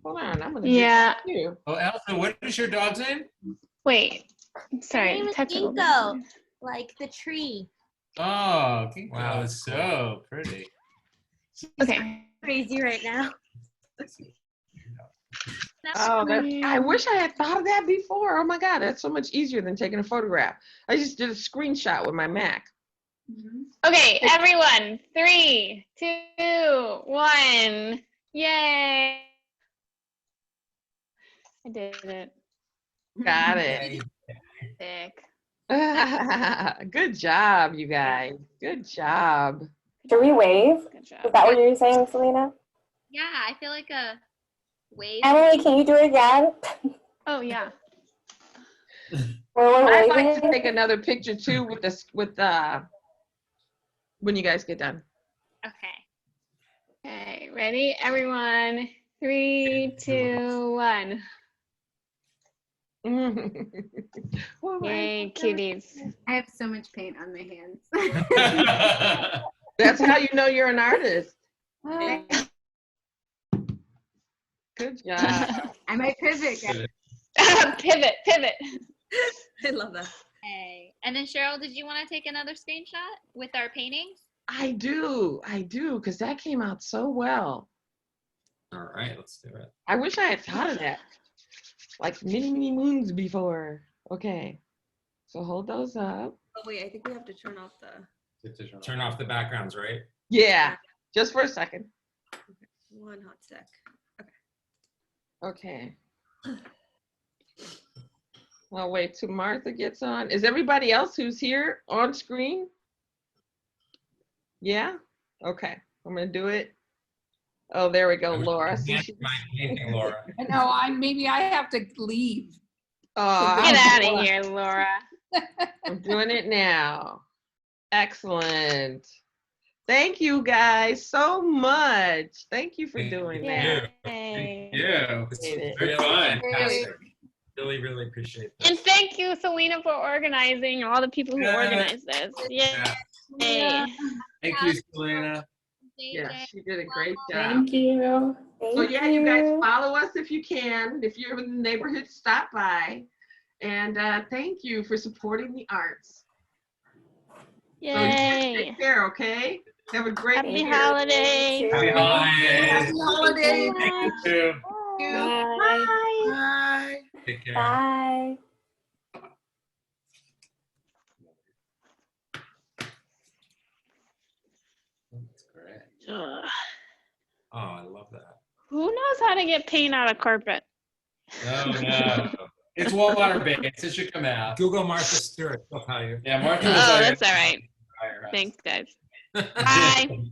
Hold on, I'm gonna Yeah. do you. Oh, Elsa, what is your dog's name? Wait. Her Sorry. name is Technical Ginkgo, difficulties. like the tree. Oh, Ginkgo. Wow, It's so pretty. Okay. Crazy right now. Oh, I wish I had thought of that before. Oh my God, that's so much easier than taking a photograph. I just did a screenshot with my Mac. Okay, everyone. 3, 2, 1. Yay. I did it. Got it. Sick. Good job, you guys. Good job. Should we wave? Good job. Is that what you're saying, Selena? Yeah, I feel like a wave. Emily, can you do it again? Oh, yeah. I'd like to take another picture too with this when you guys get done. Okay. Okay, ready? Everyone. 3, 2, 1. Yay, cuties. I have so much paint on my hands. That's how you know you're an artist. Good job. I might pivot, guys. Pivot. I love that. Okay. And then Cheryl, did you want to take another screenshot with our paintings? I do, because that came out so well. All right, let's do it. I wish I had thought of that like many moons before. Okay, so hold those up. Oh wait, I think we have to turn off the. Turn off the backgrounds, right? Yeah, just for a second. One hot sec. Okay. Well, wait till Martha gets on. Is everybody else who's here on screen? Yeah? Okay, I'm gonna do it. Oh, there we go, Laura. See, My painting, Laura. No, maybe I have to leave. Get out of here, Laura. I'm doing it now. Excellent. Thank you guys so much. Thank you for doing that. Thank you. It's very fun. Really, really appreciate that. And thank you, Selena, for organizing, all the people who organized this. Yeah. Thank you, Selena. Yeah, she did a great job. Thank you. So yeah, you guys follow us if you can. If you're in the neighborhood, stop by. And thank you for supporting the arts. Yay. So you guys take care, okay? Have a great Happy year. holidays. Happy holidays. Happy holidays. Thank you. Bye. Bye. Take care. Bye. That's great. Ugh. Oh, I love that. Who knows how to get paint out of carpet? Oh no. It's water-based. It should come out. Google Martha Stewart. She'll tell you. Yeah, Martha. Oh, that's all right. Thanks, guys. Bye.